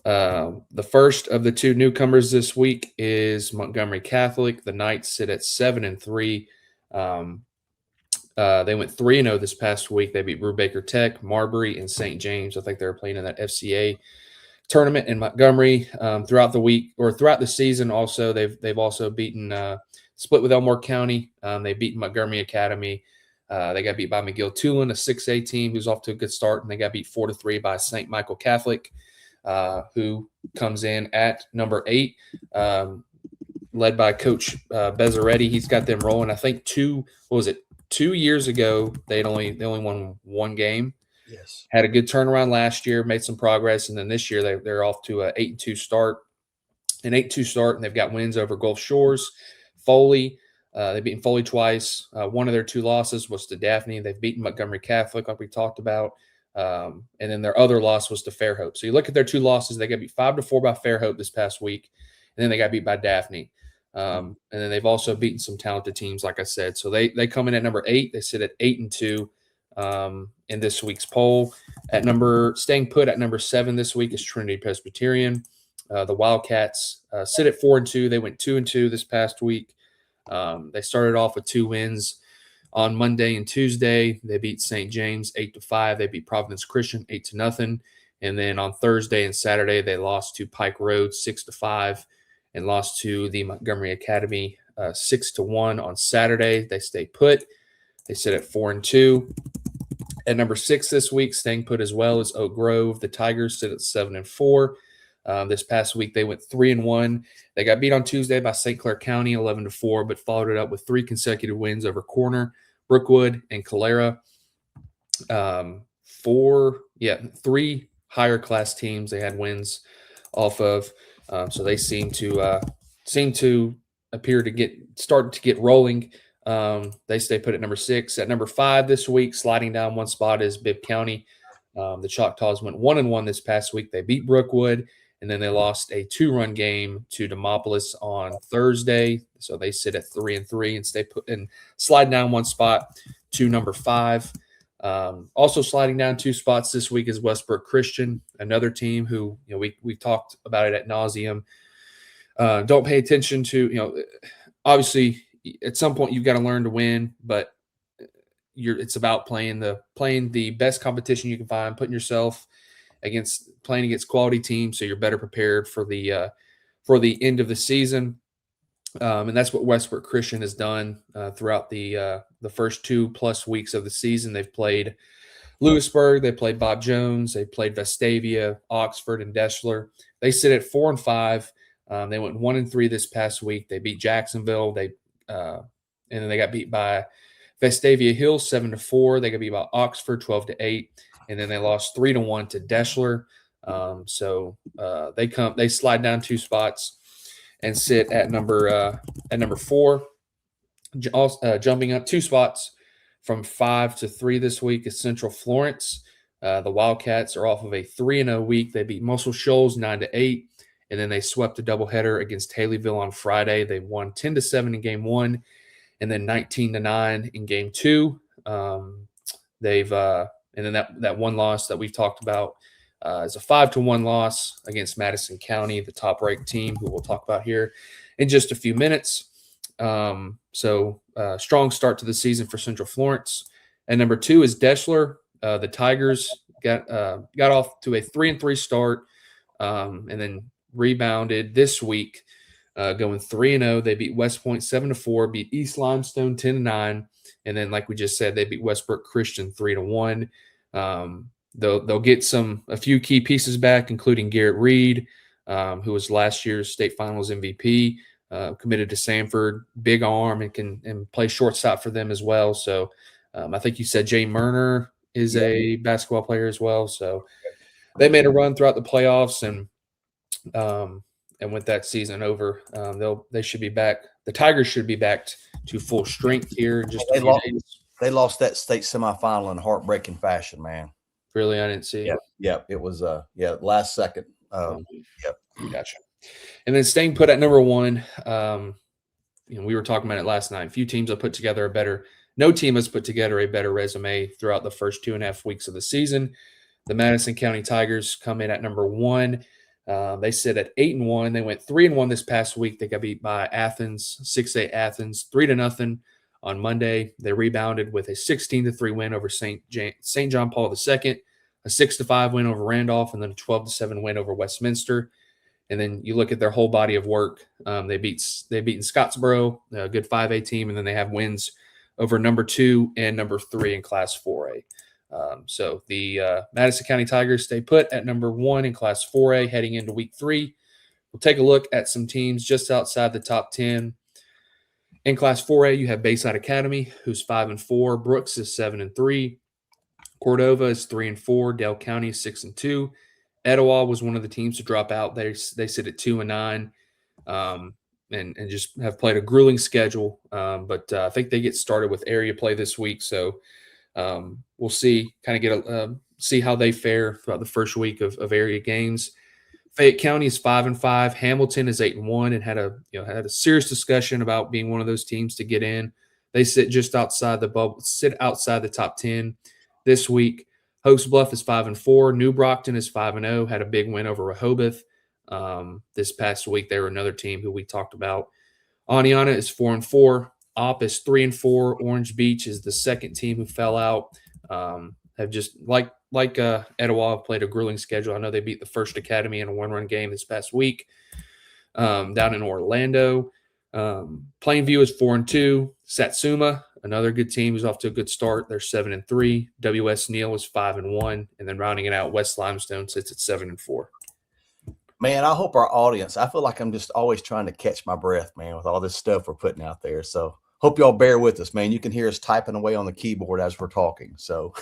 The first of the 2 newcomers this week is Montgomery Catholic. The Knights sit at 7-3. They went 3-0 this past week. They beat Brubaker Tech, Marbury, and St. James. I think they were playing in that FCA tournament in Montgomery throughout the week or throughout the season. Also, they've also beaten split with Elmore County. They beat Montgomery Academy. They got beat by McGill Tulane, a 6A team who's off to a good start, and they got beat 4-3 by St. Michael Catholic. Who comes in at number 8, led by Coach Bezzaretti. He's got them rolling. I think 2 years ago they only won 1 game. Yes, had a good turnaround last year, made some progress, and then this year they're off to an 8-2 start. And they've got wins over Gulf Shores, Foley. They've beaten Foley twice. One of their 2 losses was to Daphne. They've beaten Montgomery Catholic, like we talked about. And then their other loss was to Fairhope. So you look at their 2 losses, they got beat 5-4 by Fairhope this past week, and then they got beat by Daphne. And then they've also beaten some talented teams, like I said. So they come in at number 8. They sit at 8-2 in this week's poll. Staying put at number 7 this week is Trinity Presbyterian. The Wildcats sit at 4-2. They went 2-2 this past week. They started off with 2 wins. On Monday and Tuesday, they beat St. James 8-5. They beat Providence Christian 8-0. And then on Thursday and Saturday, they lost to Pike Road 6-5 and lost to the Montgomery Academy 6-1 on Saturday. They stay put. They sit at 4-2. At number 6 this week, staying put as well, is Oak Grove. The Tigers sit at 7-4. This past week, they went 3-1. They got beat on Tuesday by St. Clair County 11-4, but followed it up with 3 consecutive wins over Corner, Brookwood, and Calera. 3 higher class teams they had wins off of. So they seem to appear to start to get rolling. They stay put at number 6. At number 5 this week, sliding down one spot, is Bibb County. The Choctaws went 1-1 this past week. They beat Brookwood, and then they lost a 2-run game to Demopolis on Thursday. So they sit at 3-3 and stay put and slide down one spot to number 5. Also sliding down 2 spots this week is Westbrook Christian, another team who, we talked about it ad nauseum. Don't pay attention to, obviously at some point you've got to learn to win, but it's about playing the best competition you can find, putting yourself playing against quality teams, so you're better prepared for the end of the season. And that's what Westbrook Christian has done throughout the first 2+ weeks of the season. They've played Lewisburg, they played Bob Jones, they played Vestavia, Oxford, and Deschler. They sit at 4-5. They went 1-3 this past week. They beat Jacksonville. And then they got beat by Vestavia Hills 7-4. They got beat by Oxford 12-8, and then they lost 3-1 to Deschler. So they slide down 2 spots and sit at number 4. Jumping up 2 spots from 5 to 3 this week is Central Florence. The Wildcats are off of a 3-0 week. They beat Muscle Shoals 9-8, and then they swept a doubleheader against Haleyville on Friday. They won 10-7 in game 1, and then 19-9 in game 2. And then that one loss that we've talked about is a 5-1 loss against Madison County, the top-ranked team, who we'll talk about here in just a few minutes. So strong start to the season for Central Florence. And number 2 is Deschler. The Tigers got off to a 3-3 start, and then rebounded this week, going 3-0. They beat West Point 7-4, beat East Limestone 10-9, and then, like we just said, they beat Westbrook Christian 3-1. They'll get a few key pieces back, including Garrett Reed, who was last year's state finals MVP, committed to Sanford, big arm, and can play shortstop for them as well. So I think you said Jay Murner is a basketball player as well. So they made a run throughout the playoffs, and with that season over, they should be back. The Tigers should be back to full strength here in just a few days. They lost that state semifinal in heartbreaking fashion, man. Really, I didn't see. Yep. It was last second. Yep. Gotcha. And then staying put at number 1. We were talking about it last night. Few teams have put together no team has put together a better resume throughout the first 2.5 weeks of the season. The Madison County Tigers come in at number 1. They sit at 8-1. They went 3-1 this past week. They got beat by Athens, 6A Athens, 3-0 on Monday. They rebounded with a 16-3 win over St. John Paul II, a 6-5 win over Randolph, and then a 12-7 win over Westminster. And then you look at their whole body of work. They've beaten Scottsboro, a good 5A team, and then they have wins over number 2 and number 3 in Class 4A. So the Madison County Tigers stay put at number 1 in Class 4A heading into Week 3. We'll take a look at some teams just outside the top 10. In Class 4A, you have Bayside Academy, who's 5-4. Brooks is 7-3. Cordova is 3-4. Dale County is 6-2. Etowah was one of the teams to drop out. They sit at 2-9, and just have played a grueling schedule. But I think they get started with area play this week, so we'll see. See how they fare throughout the first week of area games. Fayette County is 5-5. Hamilton is 8-1, and had a serious discussion about being one of those teams to get in. They sit just outside the bubble, sit outside the top 10 this week. Host Bluff is 5-4. New Brockton is 5-0. Had a big win over Rehoboth this past week. They were another team who we talked about. Aniana is 4-4. Opp is 3-4. Orange Beach is the second team who fell out. have just Etowah played a grueling schedule. I know they beat the First Academy in a one-run game this past week down in Orlando. Plainview is 4-2. Satsuma, another good team, is off to a good start. They're 7-3. W.S. Neal is 5-1, and then rounding it out, West Limestone sits at 7-4. Man, I hope our audience, I feel like I'm just always trying to catch my breath, man, with all this stuff we're putting out there. So hope y'all bear with us, man. You can hear us typing away on the keyboard as we're talking. So,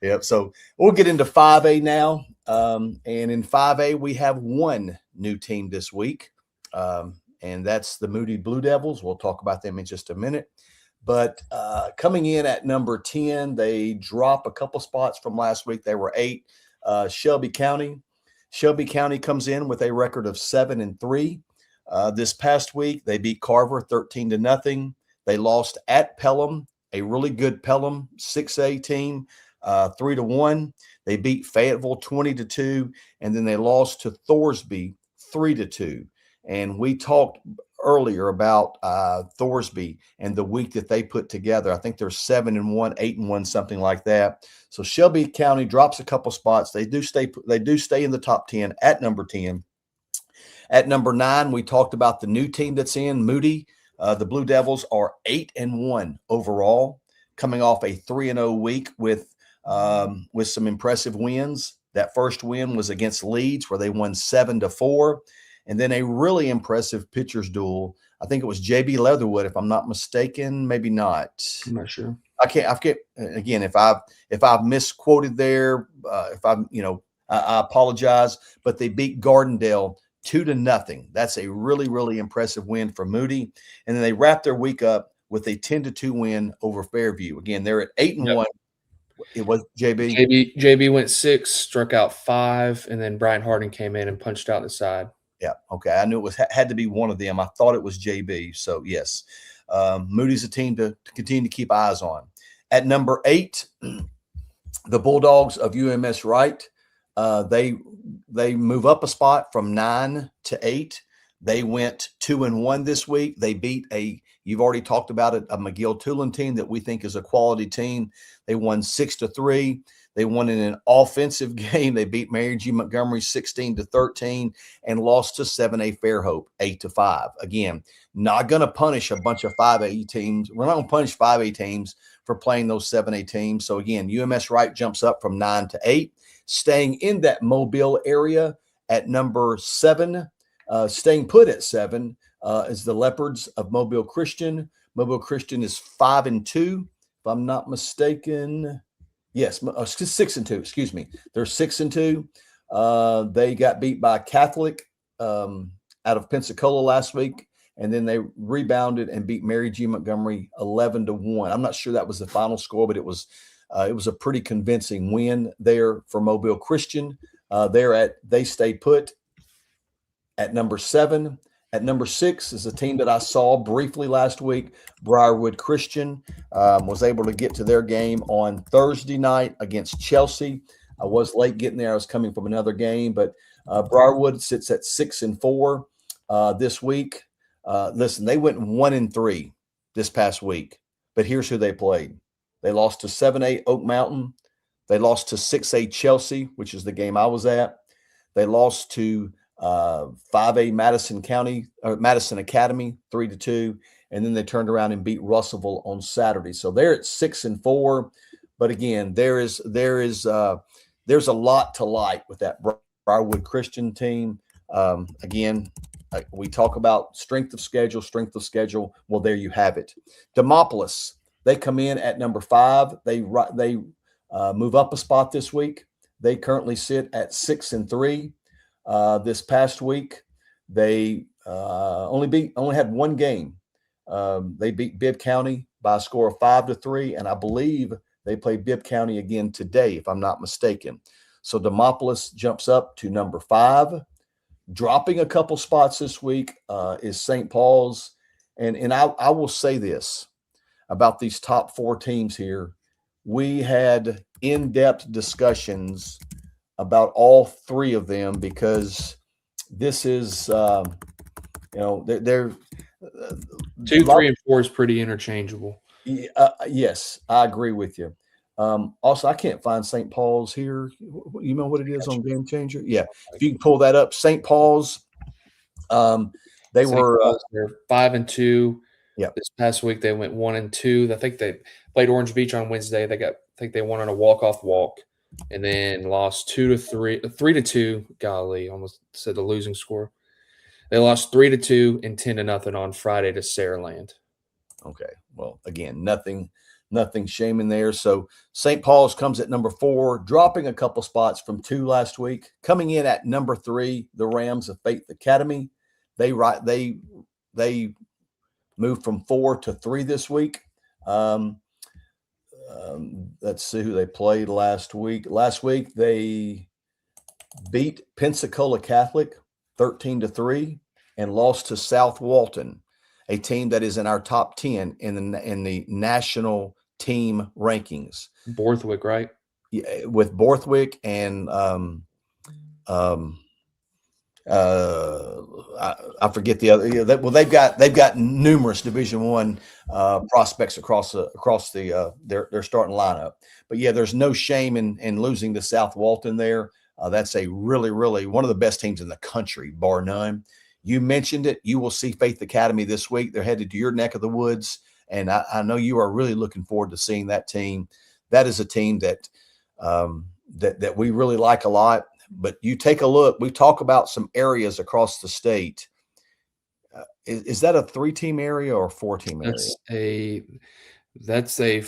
yep. So we'll get into 5A now. And in 5A, we have one new team this week, and that's the Moody Blue Devils. We'll talk about them in just a minute. But coming in at number 10, they drop a couple spots from last week. They were 8. Shelby County. Shelby County comes in with a record of 7-3. This past week, they beat Carver 13-0. They lost at Pelham, a really good Pelham 6A team, 3-1. They beat Fayetteville 20-2, and then they lost to Thorsby 3-2. And we talked earlier about Thorsby and the week that they put together. I think they're 7-1, 8-1, something like that. So Shelby County drops a couple spots. They do stay in the top 10 at number 10. At number 9, we talked about the new team that's in, Moody. The Blue Devils are 8-1 overall, coming off a 3-0 week with some impressive wins. That first win was against Leeds, where they won 7-4. And then a really impressive pitcher's duel. I think it was JB Leatherwood, if I'm not mistaken. Maybe not. I'm not sure. I can't again, if I've misquoted there, I apologize, but they beat Gardendale 2-0. That's a really, really impressive win for Moody. And then they wrap their week up with a 10-2 win over Fairview. Again, they're at 8-1. Yep. It was JB. JB went 6, struck out 5, and then Brian Harding came in and punched out the side. Yeah. Okay. I knew it had to be one of them. I thought it was JB. So yes, Moody's a team to continue to keep eyes on. At number 8, the Bulldogs of UMS Wright. They move up a spot from 9 to 8. They went 2-1 this week. They beat you've already talked about it, a McGill-Tulane team that we think is a quality team. They won 6-3. They won in an offensive game. They beat Mary G. Montgomery 16-13 and lost to 7A Fairhope 8-5. Again, not going to punish a bunch of 5A teams. We're not going to punish 5A teams for playing those 7A teams. So again, UMS Wright jumps up from 9 to 8, staying in that Mobile area at number 7. Staying put at 7 is the Leopards of Mobile Christian. Mobile Christian is 5-2, if I'm not mistaken. Yes, 6-2. Excuse me. They're 6-2. They got beat by Catholic out of Pensacola last week, and then they rebounded and beat Mary G. Montgomery 11-1. I'm not sure that was the final score, but it was a pretty convincing win there for Mobile Christian. They stay put at number 7. At number 6 is a team that I saw briefly last week. Briarwood Christian was able to get to their game on Thursday night against Chelsea. I was late getting there. I was coming from another game, but Briarwood sits at 6-4 this week. Listen, they went 1-3 this past week, but here's who they played. They lost to 7A Oak Mountain. They lost to 6A Chelsea, which is the game I was at. They lost to 5A Madison Academy 3-2, and then they turned around and beat Russellville on Saturday. So they're at 6-4, but again, there's a lot to like with that Briarwood Christian team. Again, we talk about strength of schedule. Well, there you have it. Demopolis, they come in at number 5. They move up a spot this week. They currently sit at 6-3. This past week, they only had one game. They beat Bibb County by a score of 5-3, and I believe they play Bibb County again today, if I'm not mistaken. So Demopolis jumps up to number 5. Dropping a couple spots this week is St. Paul's, and I will say this about these top 4 teams here. We had in-depth discussions about all 3 of them because this is, they're 2, 3, and 4 is pretty interchangeable. Yes, I agree with you. Also, I can't find St. Paul's here. You know what it is Gotcha. on Game Changer? Yeah, if you can pull that up, St. Paul's. They St. were, Paul's, they're 5-2. yeah, This past week they went 1-2. I think they played Orange Beach on Wednesday. I think they won on a walk-off walk, and then lost 2-3, 3-2. Golly, almost said the losing score. They lost 3-2 and 10-0 on Friday to Saraland. okay. Well, again, nothing shaming there. So St. Paul's comes at number 4, dropping a couple spots from 2 last week. Coming in at number 3, the Rams of Faith Academy. They moved from 4 to 3 this week. Let's see who they played last week. Last week they beat Pensacola Catholic 13-3 and lost to South Walton, a team that is in our top 10 in the national team rankings. Borthwick, right? Yeah, with Borthwick and I forget the other. Yeah, they've got numerous Division One prospects across their starting lineup. But yeah, there's no shame in losing to South Walton there. That's a really one of the best teams in the country, bar none. You mentioned it. You will see Faith Academy this week. They're headed to your neck of the woods, and I know you are really looking forward to seeing that team. That is a team that that we really like a lot. But you take a look. We talk about some areas across the state. Is that a 3-team area or a 4-team area? That's a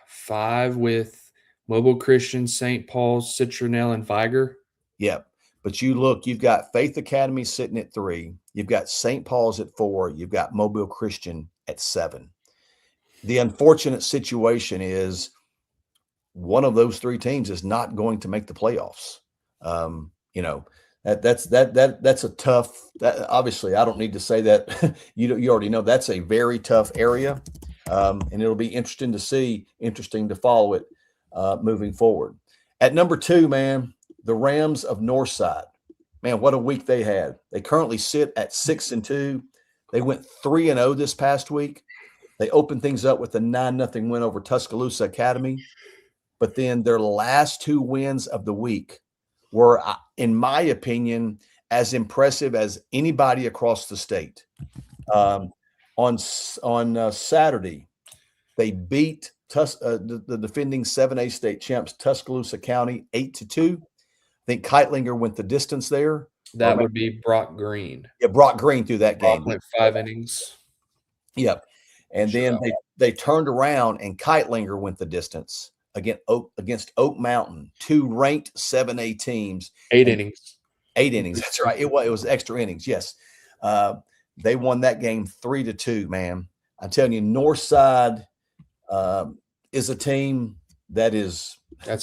5 with Mobile Christian, St. Paul's, Citronelle, and Viger. Yep. But you look, you've got Faith Academy sitting at 3. You've got St. Paul's at 4. You've got Mobile Christian at 7. The unfortunate situation is one of those 3 teams is not going to make the playoffs. You know, that's a tough. Obviously, I don't need to say that. You already know that's a very tough area, and it'll be interesting to follow it moving forward. At number 2, man, the Rams of Northside. Man, what a week they had. They currently sit at 6-2. They went 3-0 this past week. They opened things up with a 9-0 win over Tuscaloosa Academy, but then their last 2 wins of the week were, in my opinion, as impressive as anybody across the state. On Saturday, they beat the defending 7A state champs Tuscaloosa County 8-2. I think Keitlinger went the distance there. That would be Brock Green. Yeah, Brock Green through that game. Brock went 5 innings. Yep. And then they turned around and Keitlinger went the distance against Oak Mountain, 2 ranked 7A teams. 8 innings. 8 innings. That's right. It was extra innings. Yes. They won that game 3-2, man. I'm telling you, Northside is a team that's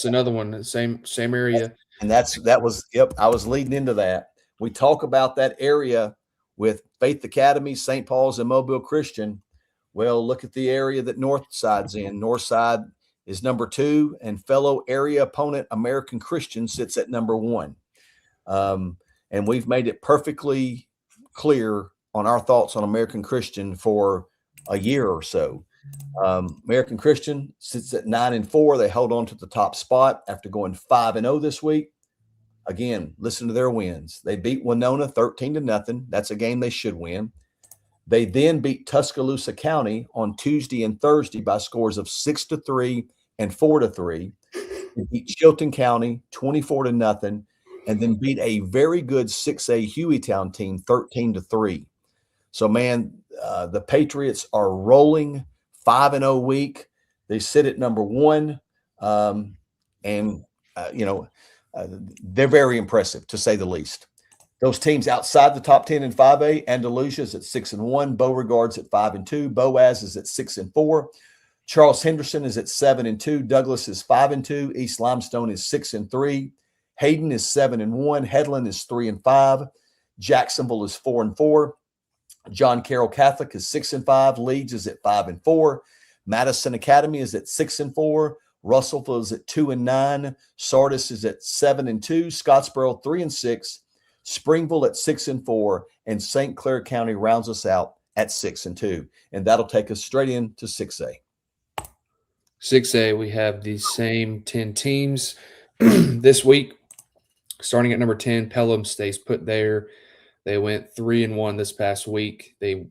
another one, same area. And I was leading into that. We talk about that area with Faith Academy, St. Paul's, and Mobile Christian. Well, look at the area that Northside's in. Northside is number 2, and fellow area opponent American Christian sits at number 1. And we've made it perfectly clear on our thoughts on American Christian for a year or so. American Christian sits at 9-4. They held on to the top spot after going 5-0 this week. Again, listen to their wins. They beat Winona 13-0. That's a game they should win. They then beat Tuscaloosa County on Tuesday and Thursday by scores of 6-3 and 4-3. They beat Chilton County 24-0, and then beat a very good 6A Hueytown team 13-3. So, man, the Patriots are rolling 5-0 week. They sit at number 1, and they're very impressive to say the least. Those teams outside the top 10 in 5A, Andalusia's at 6-1, Beauregard's at 5-2, Boaz is at 6-4, Charles Henderson is at 7-2, Douglas is 5-2, East Limestone is 6-3, Hayden is 7-1, Headland is 3-5, Jacksonville is 4-4, John Carroll Catholic is 6-5, Leeds is at 5-4, Madison Academy is at 6-4, Russellville is at 2-9, Sardis is at 7-2, Scottsboro 3-6, Springville at 6-4, and St. Clair County rounds us out at 6-2, and that'll take us straight into 6A. 6A, we have the same 10 teams this week. Starting at number 10, Pelham stays put there. They went 3-1 this past week. They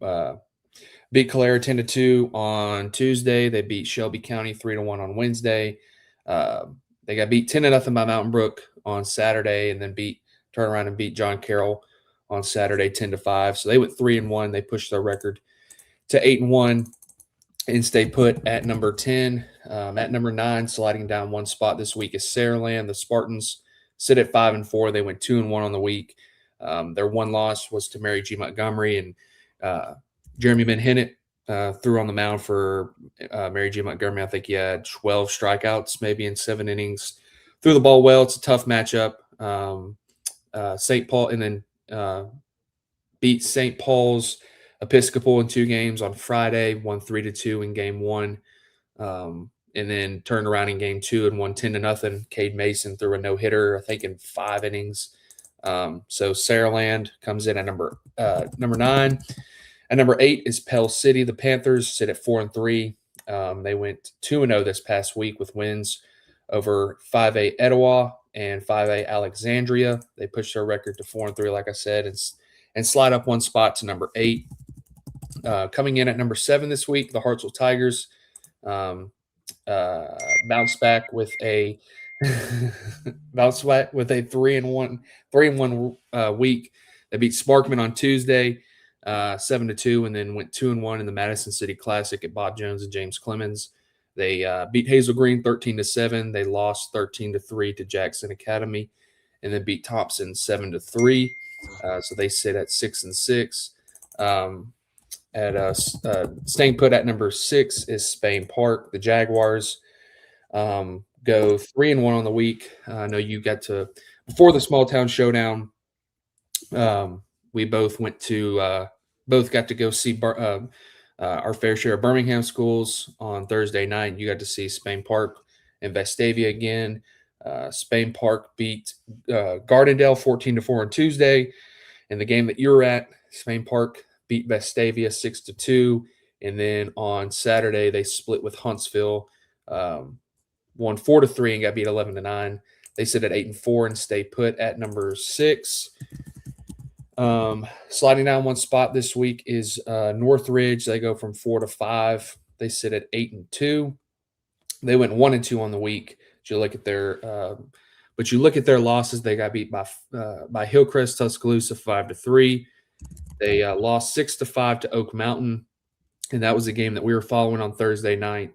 beat Calera 10-2 on Tuesday. They beat Shelby County 3-1 on Wednesday. They got beat 10-0 by Mountain Brook on Saturday, and then turn around and beat John Carroll on Saturday 10-5. So they went 3-1. They pushed their record to 8-1 and stay put at number 10. At number 9, sliding down one spot this week is Saraland. The Spartans sit at 5-4. They went 2-1 on the week. Their one loss was to Mary G. Montgomery, and Jeremy Benhennett threw on the mound for Mary G. Montgomery. I think he had 12 strikeouts, maybe in 7 innings. Threw the ball well. It's a tough matchup. St. Paul, and then beat St. Paul's Episcopal in 2 games on Friday, won 3-2 in game 1. And then turned around in game 2 and won 10-0. Cade Mason threw a no-hitter, I think, in 5 innings. So Saraland comes in at number 9. At number 8 is Pell City. The Panthers sit at 4-3. They went 2-0 this past week with wins over 5A Etowah and 5A Alexandria. They pushed their record to 4-3, like I said, and slide up one spot to number 8. Coming in at number 7 this week, the Hartsville Tigers bounce back with a 3-1 week. They beat Sparkman on Tuesday 7-2, and then went 2-1 in the Madison City Classic at Bob Jones and James Clemens. They beat Hazel Green 13-7. They lost 13-3 to Jackson Academy, and then beat Thompson 7-3. So they sit at 6-6. Staying put at number 6 is Spain Park. The Jaguars go 3-1 on the week. I know you got to, before the small town showdown, we both got to go see our fair share of Birmingham schools on Thursday night. You got to see Spain Park and Vestavia again. Spain Park beat Gardendale 14-4 on Tuesday. In the game that you're at, Spain Park beat Vestavia 6-2. And then on Saturday, they split with Huntsville, won 4-3 and got beat 11-9. They sit at 8-4 and stay put at number 6. Sliding down one spot this week is Northridge. They go from 4-5. They sit at 8-2. They went 1-2 on the week. You look at their losses. They got beat by Hillcrest Tuscaloosa 5-3. They lost 6-5 to Oak Mountain, and that was a game that we were following on Thursday night.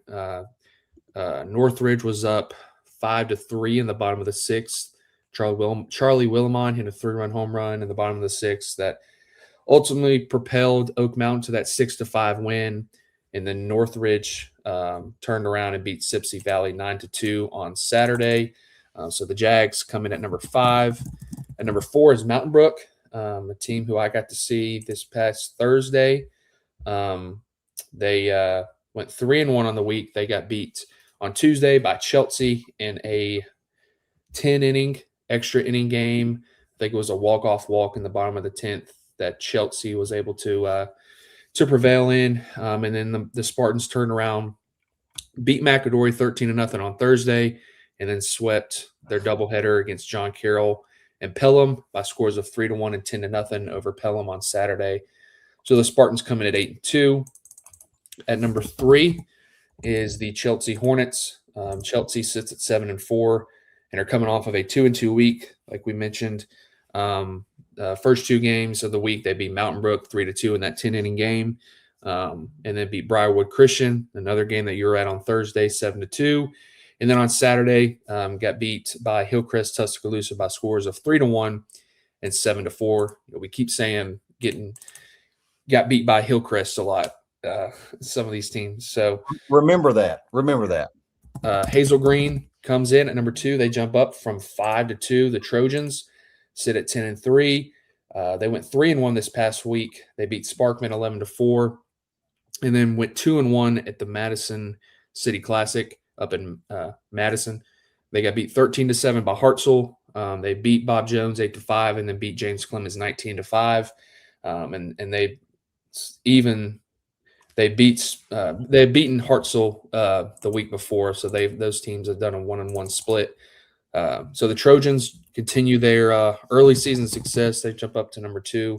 Northridge was up 5-3 in the bottom of the 6th. Charlie Willimon hit a 3-run home run in the bottom of the 6th that ultimately propelled Oak Mountain to that 6-5 win. And then Northridge turned around and beat Sipsey Valley 9-2 on Saturday. So the Jags come in at number 5. At number 4 is Mountain Brook, a team who I got to see this past Thursday. They went 3-1 on the week. They got beat on Tuesday by Chelsea in a 10-inning extra inning game. I think it was a walk-off walk in the bottom of the 10th that Chelsea was able to prevail in. And then the Spartans turned around, beat McAdory 13-0 on Thursday, and then swept their doubleheader against John Carroll and Pelham by scores of 3-1 and 10-0 over Pelham on Saturday. So the Spartans come in at 8-2. At number 3 is the Chelsea Hornets. Chelsea sits at 7-4 and are coming off of a 2-2 week, like we mentioned. First 2 games of the week, they beat Mountain Brook 3-2 in that 10-inning game, and then beat Briarwood Christian, another game that you're at on Thursday, 7-2. And then on Saturday, got beat by Hillcrest Tuscaloosa by scores of 3-1 and 7-4. We keep saying got beat by Hillcrest a lot, some of these teams. So remember that. Hazel Green comes in at number 2. They jump up from 5-2. The Trojans sit at 10-3. They went 3-1 this past week. They beat Sparkman 11-4, and then went 2-1 at the Madison City Classic up in Madison. They got beat 13-7 by Hartsville. They beat Bob Jones 8-5, and then beat James Clemens 19-5. And they they had beaten Hartselle the week before, so those teams have done a 1-1 split. So the Trojans continue their early season success. They jump up to number 2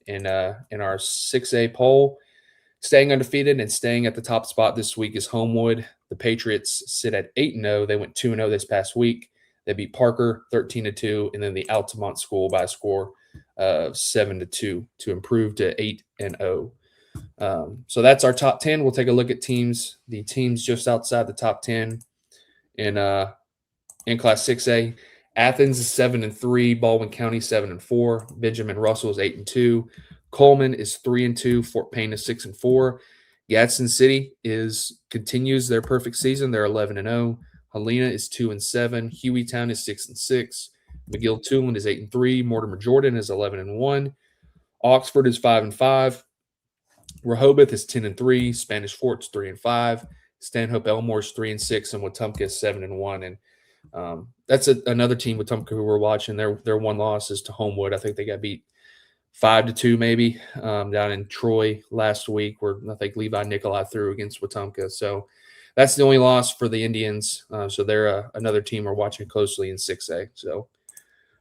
in our 6A poll, staying undefeated and staying at the top spot this week is Homewood. The Patriots sit at 8-0. They went 2-0 this past week. They beat Parker 13-2, and then the Altamont School by a score of 7-2 to improve to 8-0. So that's our top 10. We'll take a look at teams. The teams just outside the top 10 in Class 6A. Athens is 7-3. Baldwin County 7-4. Benjamin Russell is 8-2. Coleman is 3-2. Fort Payne is 6-4. Gadsden City continues their perfect season. They're 11-0. Helena is 2-7. Hueytown is 6-6. McGill-Toolen is 8-3. Mortimer Jordan is 11-1. Oxford is 5-5. Rehoboth is 10-3. Spanish Fort's 3-5. Stanhope Elmore is 3-6, and Wetumpka is 7-1. And that's another team, Wetumpka, who we're watching. Their one loss is to Homewood. I think they got beat 5-2 maybe down in Troy last week, where I think Levi Nikolai threw against Wetumpka. So that's the only loss for the Indians. So they're another team we're watching closely in 6A. So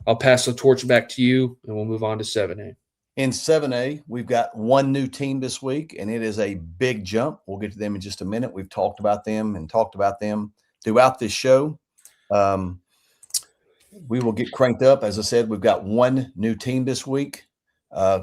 I'll pass the torch back to you, and we'll move on to 7A. In 7A, we've got one new team this week, and it is a big jump. We'll get to them in just a minute. We've talked about them throughout this show. We will get cranked up. As I said, we've got one new team this week.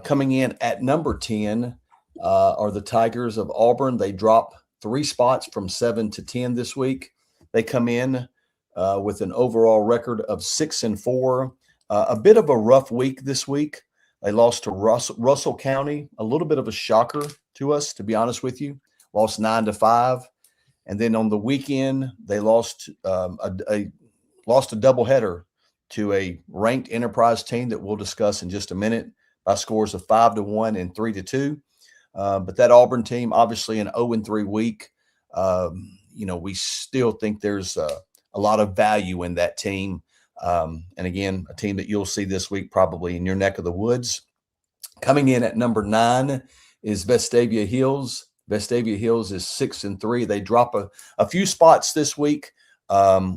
Coming in at number 10 are the Tigers of Auburn. They drop 3 spots from 7 to 10 this week. They come in with an overall record of 6-4. A bit of a rough week this week. They lost to Russell County, a little bit of a shocker to us, to be honest with you. Lost 9-5, and then on the weekend they lost a doubleheader to a ranked Enterprise team that we'll discuss in just a minute by scores of 5-1 and 3-2. But that Auburn team, obviously an 0-3 week. We still think there's a lot of value in that team. And again, a team that you'll see this week probably in your neck of the woods. Coming in at number 9 is Vestavia Hills. Vestavia Hills is 6-3. They drop a few spots this week.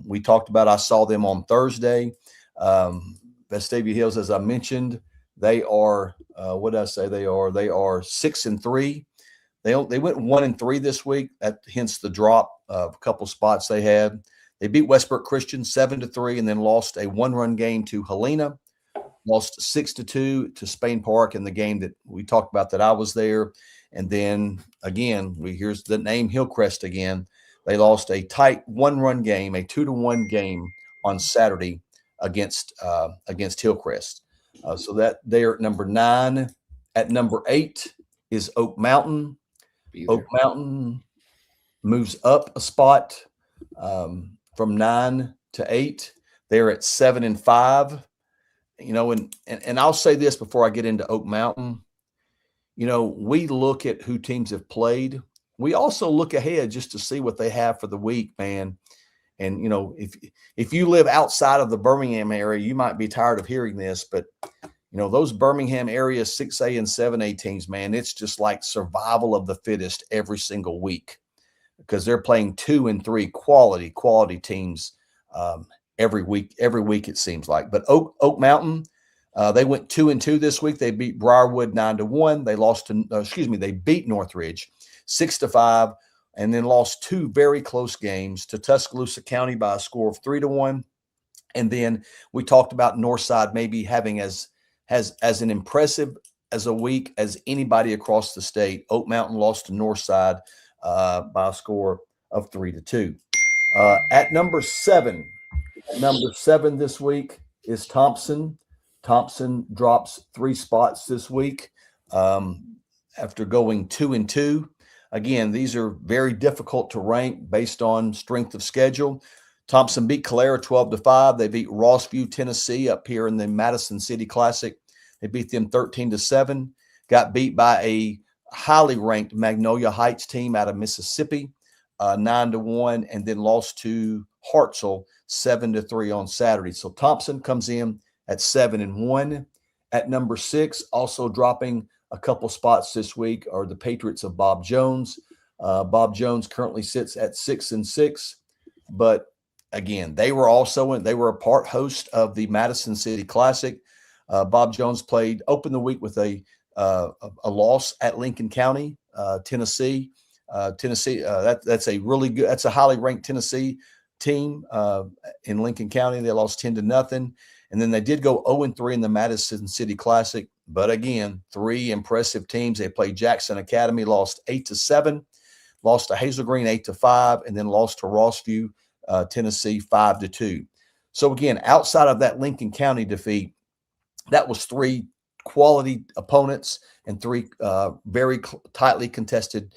We talked about, I saw them on Thursday. Vestavia Hills, as I mentioned, they are, what did I say they are? They are 6-3. They went 1-3 this week. Hence the drop of a couple spots they had. They beat Westbrook Christian 7-3, and then lost a 1-run game to Helena. Lost 6-2 to Spain Park in the game that we talked about that I was there. And then again, here's the name Hillcrest again. They lost a tight 1-run game, a 2-1 game on Saturday against Hillcrest. So that they're at number 9. At number 8 is Oak Mountain. Oak Mountain moves up a spot from 9 to 8. They're at 7-5. And I'll say this before I get into Oak Mountain. We look at who teams have played. We also look ahead just to see what they have for the week, man. And if you live outside of the Birmingham area, you might be tired of hearing this, but those Birmingham area 6A and 7A teams, man, it's just like survival of the fittest every single week, because they're playing 2 and 3 quality teams every week it seems like. But Oak Mountain, they went 2-2 this week. They beat Briarwood 9-1. They beat Northridge 6-5, and then lost 2 very close games to Tuscaloosa County by a score of 3-1. And then we talked about Northside maybe having as an impressive as a week as anybody across the state. Oak Mountain lost to Northside by a score of 3-2. At number 7 this week is Thompson. Thompson drops 3 spots this week after going 2-2. Again, these are very difficult to rank based on strength of schedule. Thompson beat Calera 12-5. They beat Rossview, Tennessee, up here in the Madison City Classic. They beat them 13-7. Got beat by a highly ranked Magnolia Heights team out of Mississippi, 9-1, and then lost to Hartselle 7-3 on Saturday. So Thompson comes in at 7-1. At number 6, also dropping a couple spots this week are the Patriots of Bob Jones. Bob Jones currently sits at 6-6, but again, they were a part host of the Madison City Classic. Bob Jones opened the week with a loss at Lincoln County, Tennessee. That's a highly ranked Tennessee team in Lincoln County. They lost 10-0, and then they did go 0-3 in the Madison City Classic. But again, three impressive teams. They played Jackson Academy, lost 8-7, lost to Hazel Green 8-5, and then lost to Rossview, Tennessee 5-2. So again, outside of that Lincoln County defeat, that was three quality opponents and three very tightly contested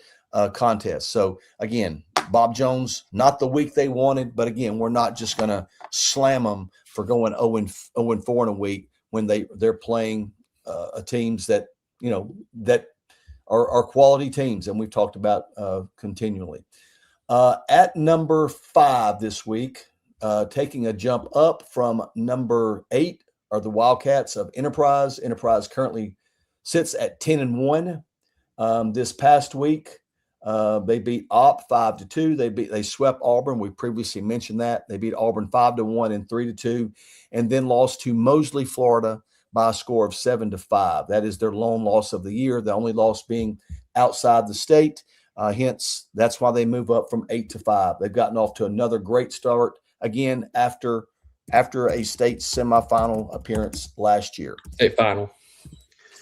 contests. So again, Bob Jones, not the week they wanted, but again, we're not just going to slam them for going 0-4 in a week when they're playing teams that that are quality teams, and we've talked about continually. At number 5 this week, taking a jump up from number 8 are the Wildcats of Enterprise. Enterprise currently sits at 10-1. This past week, they beat Opp 5-2. They swept Auburn. We previously mentioned that. They beat Auburn 5-1 and 3-2, and then lost to Mosley, Florida by a score of 7-5. That is their lone loss of the year, the only loss being outside the state. Hence, that's why they move up from 8-5. They've gotten off to another great start, again, after a state semifinal appearance last year. State final.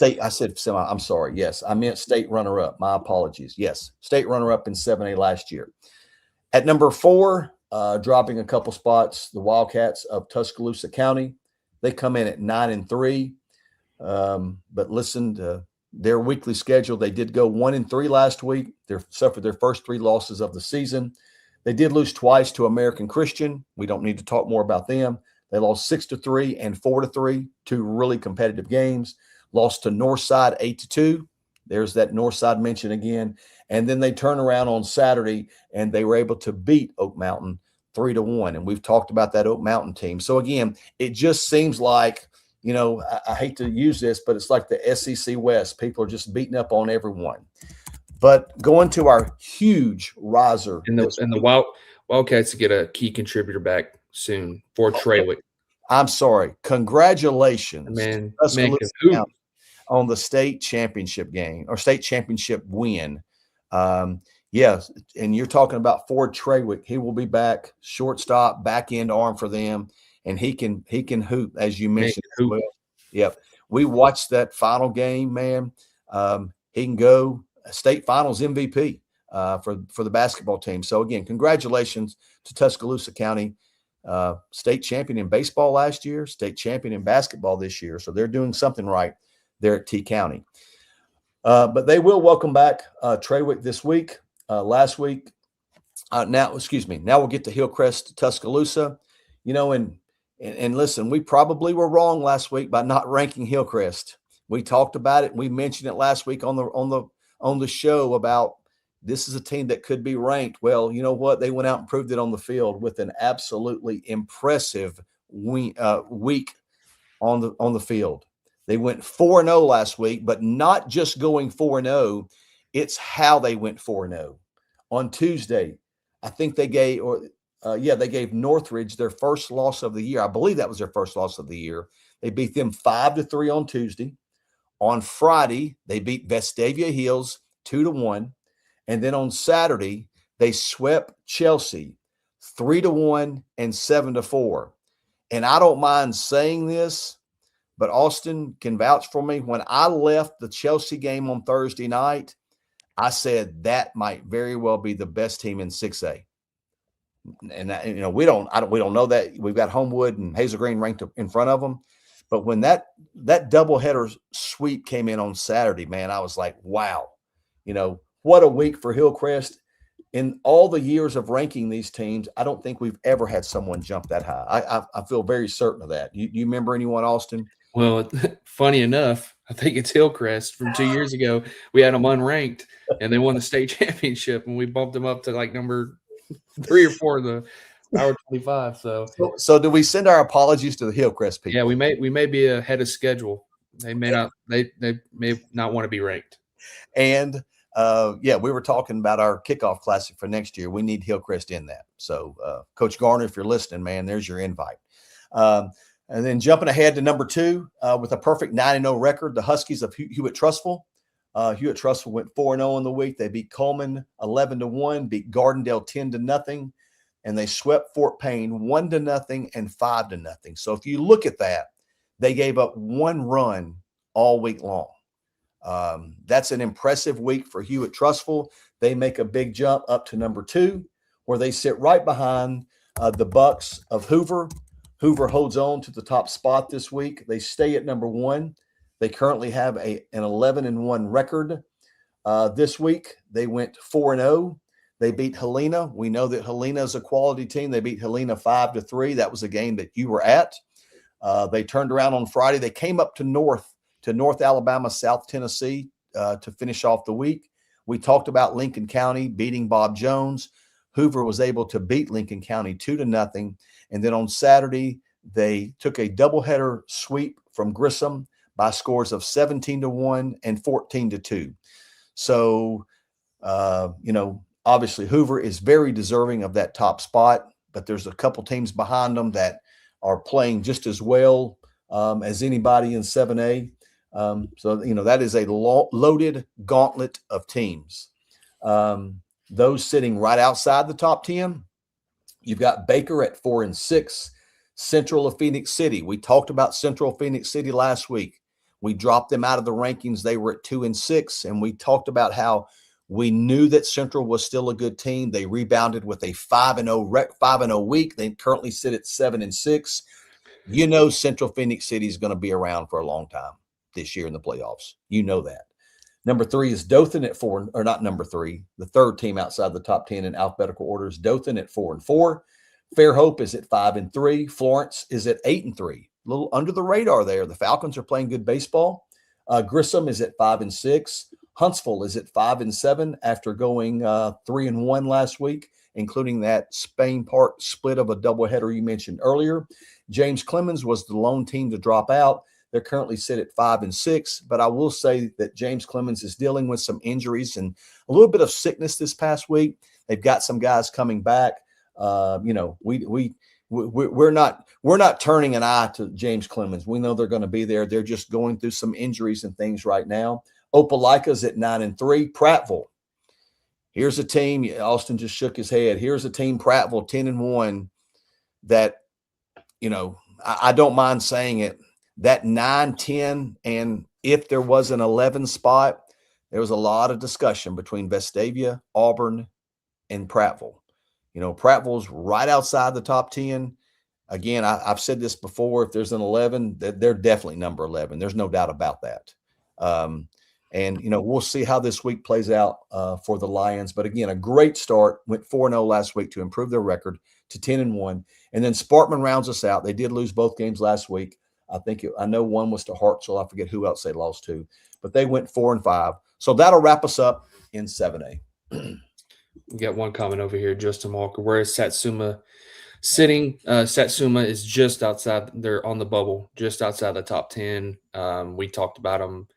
I said semi. I'm sorry. Yes, I meant state runner-up. My apologies. Yes, state runner-up in 7A last year. At number 4, dropping a couple spots, the Wildcats of Tuscaloosa County. They come in at 9-3. But listen to their weekly schedule. They did go 1-3 last week. They suffered their first 3 losses of the season. They did lose twice to American Christian. We don't need to talk more about them. They lost 6-3 and 4-3, 2 really competitive games. Lost to Northside 8-2. There's that Northside mention again. And then they turn around on Saturday and they were able to beat Oak Mountain 3-1. And we've talked about that Oak Mountain team. So again, it just seems like, I hate to use this, but it's like the SEC West. People are just beating up on everyone. But going to our huge riser. And the Wildcats get a key contributor back soon for Treywick. I'm sorry. Congratulations, man, on the state championship game or state championship win. Yes, and you're talking about Ford Treywick. He will be back, shortstop, back end arm for them, and he can hoop, as you mentioned. Well. Yep, we watched that final game, man. He can go state finals MVP for the basketball team. So again, congratulations to Tuscaloosa County. State champion in baseball last year, state champion in basketball this year. So they're doing something right there at T County. But they will welcome back Treywick this week. Last week, now we'll get to Hillcrest, Tuscaloosa. And listen, we probably were wrong last week by not ranking Hillcrest. We talked about it. We mentioned it last week on the show about this is a team that could be ranked. Well, you know what? They went out and proved it on the field with an absolutely impressive week on the field. They went 4-0 last week, but not just going 4-0. It's how they went 4-0. On Tuesday, I think they gave Northridge their first loss of the year. I believe that was their first loss of the year. They beat them 5-3 on Tuesday. On Friday, they beat Vestavia Hills 2-1. And then on Saturday, they swept Chelsea 3-1 and 7-4. And I don't mind saying this, but Austin can vouch for me. When I left the Chelsea game on Thursday night, I said that might very well be the best team in 6A. And that, we don't know that. We've got Homewood and Hazel Green ranked in front of them. But when that doubleheader sweep came in on Saturday, man, I was like, wow, what a week for Hillcrest. In all the years of ranking these teams, I don't think we've ever had someone jump that high. I feel very certain of that. You remember anyone, Austin? Well, funny enough, I think it's Hillcrest from 2 years ago. We had them unranked, and they won the state championship, and we bumped them up to like number 3 or 4 in the Power 25. So do we send our apologies to the Hillcrest people? Yeah, we may be ahead of schedule They may not want to be ranked. And yeah, we were talking about our kickoff classic for next year. We need Hillcrest in that. So, Coach Garner, if you're listening, man, there's your invite. And then jumping ahead to number 2 with a perfect 9-0 record, the Huskies of Hewitt-Trussville. Hewitt-Trussville went 4-0 in the week. They beat Coleman 11-1, beat Gardendale 10-0, and they swept Fort Payne 1-0 and 5-0. So if you look at that, they gave up 1 run all week long. That's an impressive week for Hewitt-Trussville. They make a big jump up to number 2, where they sit right behind the Bucks of Hoover. Hoover holds on to the top spot this week. They stay at number 1. They currently have an 11-1 record. This week, they went 4-0. They beat Helena. We know that Helena is a quality team. They beat Helena 5-3. That was a game that you were at. They turned around on Friday. They came up to North Alabama, South Tennessee to finish off the week. We talked about Lincoln County beating Bob Jones. Hoover was able to beat Lincoln County 2-0. And then on Saturday, they took a doubleheader sweep from Grissom by scores of 17-1 and 14-2. So, obviously Hoover is very deserving of that top spot, but there's a couple teams behind them that are playing just as well as anybody in 7A. So, that is a loaded gauntlet of teams. Those sitting right outside the top 10, you've got Baker at 4-6, Central of Phoenix City. We talked about Central Phoenix City last week. We dropped them out of the rankings. They were at 2-6, and we talked about how we knew that Central was still a good team. They rebounded with a 5-0 week. They currently sit at 7-6. Central Phoenix City is going to be around for a long time this year in the playoffs. You know that. Number 3 is Dothan at 4, or not number 3. The third team outside the top 10 in alphabetical order is Dothan at 4-4. Fairhope is at 5-3. Florence is at 8-3. A little under the radar there. The Falcons are playing good baseball. Grissom is at 5-6. Huntsville is at 5-7 after going 3-1 last week, including that Spain Park split of a doubleheader you mentioned earlier. James Clemens was the lone team to drop out. They're currently sit at 5-6, but I will say that James Clemens is dealing with some injuries and a little bit of sickness this past week. They've got some guys coming back. We're not turning an eye to James Clemens. We know they're going to be there. They're just going through some injuries and things right now. Opelika's at 9-3. Prattville. Here's a team. Austin just shook his head. Here's a team, Prattville, 10-1, that, I don't mind saying it. That 9-10, and if there was an 11 spot, there was a lot of discussion between Vestavia, Auburn, and Prattville. Prattville's right outside the top 10. Again, I've said this before. If there's an 11, they're definitely number 11. There's no doubt about that. And we'll see how this week plays out for the Lions. But again, a great start. Went 4-0 last week to improve their record to 10-1. And then Sparkman rounds us out. They did lose both games last week. I know one was to Hartsville. I forget who else they lost to, but they went 4-5. So that'll wrap us up in 7A. We got one comment over here, Justin Walker. Where is Satsuma sitting? Satsuma is just outside. They're on the bubble, just outside the top 10. We talked about them,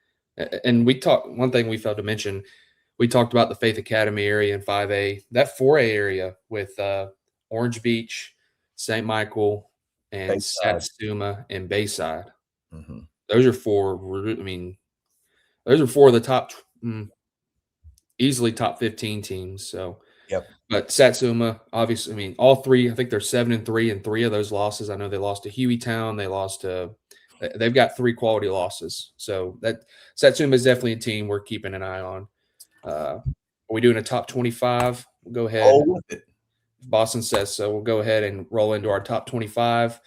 and one thing we failed to mention. We talked about the Faith Academy area in 5A. That 4A area with Orange Beach, St. Michael, and Bayside. Satsuma and Bayside. Mm-hmm. Those are four. Those are 4 of the top, easily top 15 teams. So, yep. But Satsuma, obviously, all 3. I think they're 7-3 in 3 of those losses. I know they lost to Hueytown. They've got 3 quality losses. So that Satsuma is definitely a team we're keeping an eye on. Are we doing a top 25? We'll go ahead. Oh, with it. Boston says so. We'll go ahead and roll into our top 25.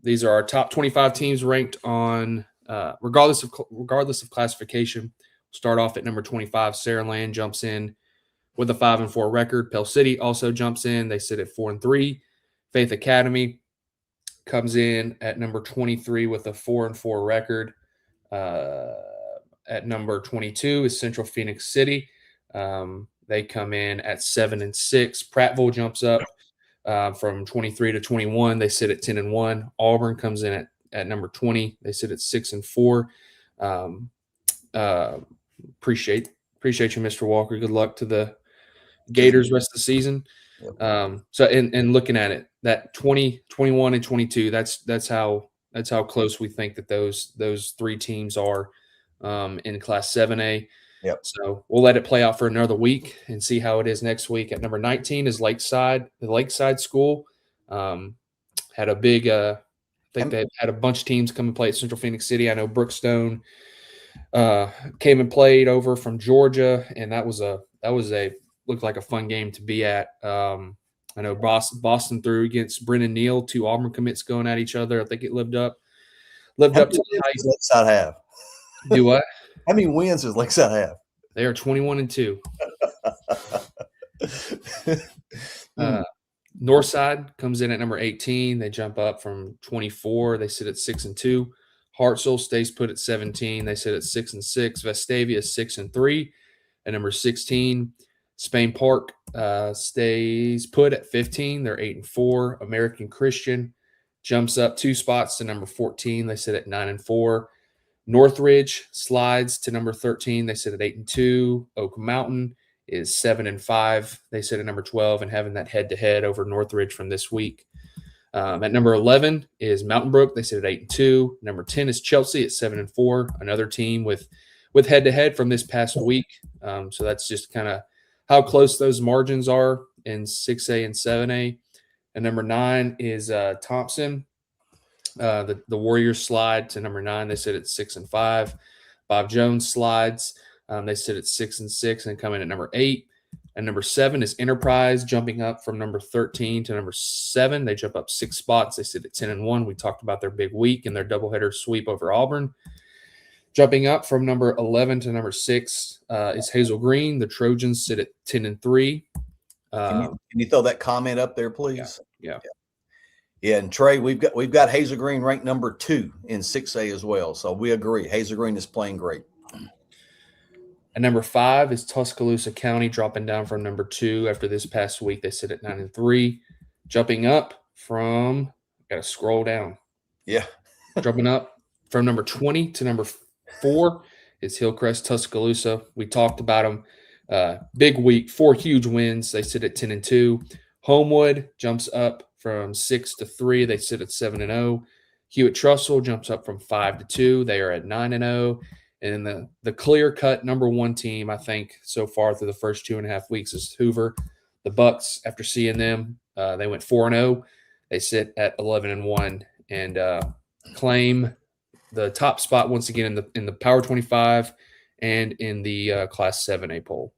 These are our top 25 teams ranked on regardless of classification. We'll start off at number 25. Saraland jumps in with a 5-4 record. Pell City also jumps in. They sit at 4-3. Faith Academy comes in at number 23 with a 4-4 record. At number 22 is Central Phoenix City. They come in at 7-6. Prattville jumps up from 23 to 21. They sit at 10-1. Auburn comes in at at number 20. They sit at 6-4. Appreciate you, Mr. Walker. Good luck to the Gators rest of the season. Yep. So and looking at it, that 20, 21, and 22, that's how close we think that those three teams are in Class 7A. Yep. So we'll let it play out for another week and see how it is next week. At number 19 is Lakeside. The Lakeside school had a big I think they had a bunch of teams come and play at Central Phoenix City. I know Brookstone came and played over from Georgia, and that was a looked like a fun game to be at. I know Boston threw against Brennan Neal, 2 Auburn commits going at each other. I think it lived up to the hype. Does Lakeside have? Do what? How many wins does Lakeside have? They are 21-2. Northside comes in at number 18. They jump up from 24. They sit at 6-2. Hartselle stays put at 17. They sit at 6-6. Vestavia is 6-3 at number 16. Spain Park stays put at 15. They're 8-4. American Christian jumps up 2 spots to number 14. They sit at 9-4. Northridge slides to number 13. They sit at 8-2. Oak Mountain is 7-5. They sit at number 12 and having that head-to-head over Northridge from this week. At number 11 is Mountain Brook. They sit at 8-2. Number 10 is Chelsea at 7-4. Another team with head-to-head from this past week. So that's just kind of how close those margins are in 6A and 7A. And number 9 is Thompson. The Warriors slide to number 9. They sit at 6-5. Bob Jones slides. They sit at 6-6 and come in at number 8. And number 7 is Enterprise, jumping up from number 13 to number 7. They jump up 6 spots. They sit at 10-1. We talked about their big week and their doubleheader sweep over Auburn. Jumping up from number 11 to number 6 is Hazel Green. The Trojans sit at 10-3. Can you throw that comment up there, please? Yeah. And Trey, we've got Hazel Green ranked number 2 in 6A as well. So we agree. Hazel Green is playing great. And number 5 is Tuscaloosa County, dropping down from number 2 after this past week. They sit at 9-3. Jumping up from, got to scroll down. Yeah. Jumping up from number 20 to number 4 is Hillcrest Tuscaloosa. We talked about them. Big week, 4 huge wins. They sit at 10-2. Homewood jumps up from 6-3. They sit at 7-0. Hewitt Trussell jumps up from 5-2. They are at 9-0. And the clear-cut number 1 team, I think, so far through the first 2.5 weeks is Hoover. The Bucks, after seeing them, they went 4-0. They sit at 11-1 and claim the top spot once again in the Power 25 and in the Class 7A poll.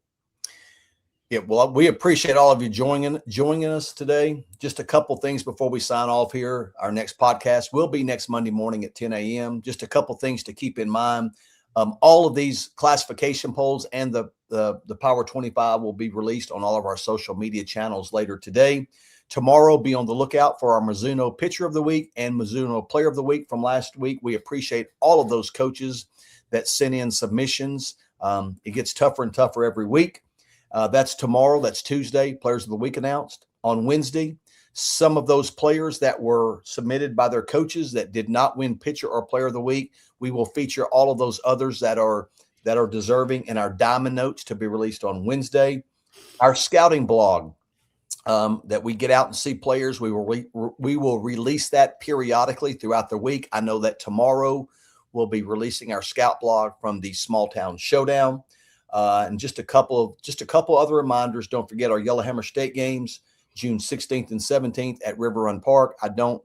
Yeah, well, we appreciate all of you joining us today. Just a couple things before we sign off here. Our next podcast will be next Monday morning at 10 a.m. Just a couple things to keep in mind. All of these classification polls and the Power 25 will be released on all of our social media channels later today. Tomorrow, be on the lookout for our Mizuno Pitcher of the Week and Mizuno Player of the Week from last week. We appreciate all of those coaches that sent in submissions. It gets tougher and tougher every week. That's tomorrow. That's Tuesday. Players of the Week announced. On Wednesday, some of those players that were submitted by their coaches that did not win Pitcher or Player of the Week, we will feature all of those others that are deserving in our Diamond Notes to be released on Wednesday. Our scouting blog that we get out and see players, we will release that periodically throughout the week. I know that tomorrow we'll be releasing our scout blog from the Small Town Showdown. And just a couple other reminders. Don't forget our Yellowhammer State games, June 16th and 17th at River Run Park. I'm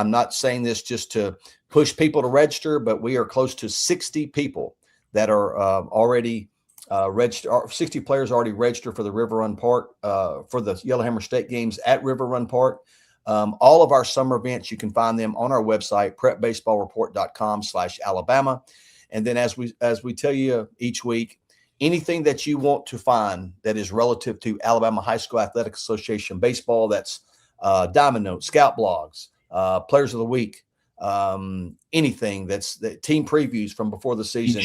not saying this just to push people to register, but we are close to 60 people that are already registered. 60 players already registered for the River Run Park for the Yellowhammer State games at River Run Park. All of our summer events, you can find them on our website, prepbaseballreport.com/Alabama. And then as we tell you each week, anything that you want to find that is relative to Alabama High School Athletic Association baseball, that's Diamond Notes, Scout blogs, Players of the Week, anything that's the team previews from before the season,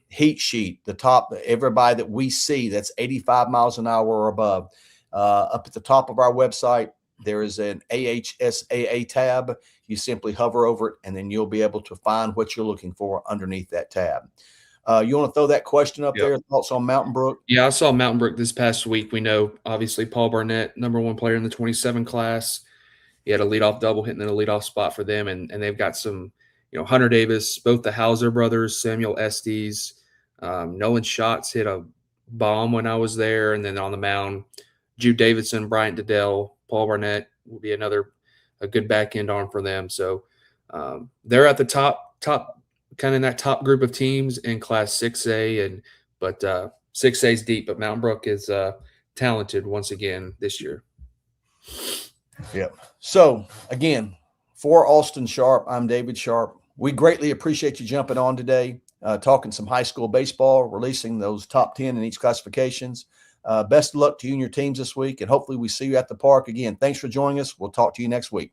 heat sheet, the top, everybody that we see that's 85 miles an hour or above, up at the top of our website. there is an AHSAA tab. You simply hover over it, and then you'll be able to find what you're looking for underneath that tab. You want to throw that question up Yep. there? Thoughts on Mountain Brook? Yeah, I saw Mountain Brook this past week. We know, obviously, Paul Barnett, #1 player in the 27 class. He had a leadoff double hitting in a leadoff spot for them, and they've got some, Hunter Davis, both the Hauser brothers, Samuel Estes, Nolan Schatz hit a bomb when I was there, and then on the mound, Jude Davidson, Bryant Dedell, Paul Barnett will be a good back end arm for them. So they're at the top, kind of in that top group of teams in Class 6A, but 6A is deep, but Mountain Brook is talented once again this year. Yep. So again, for Austin Sharp, I'm David Sharp. We greatly appreciate you jumping on today, talking some high school baseball, releasing those top 10 in each classifications. Best of luck to you and your teams this week, and hopefully we see you at the park again. Thanks for joining us. We'll talk to you next week.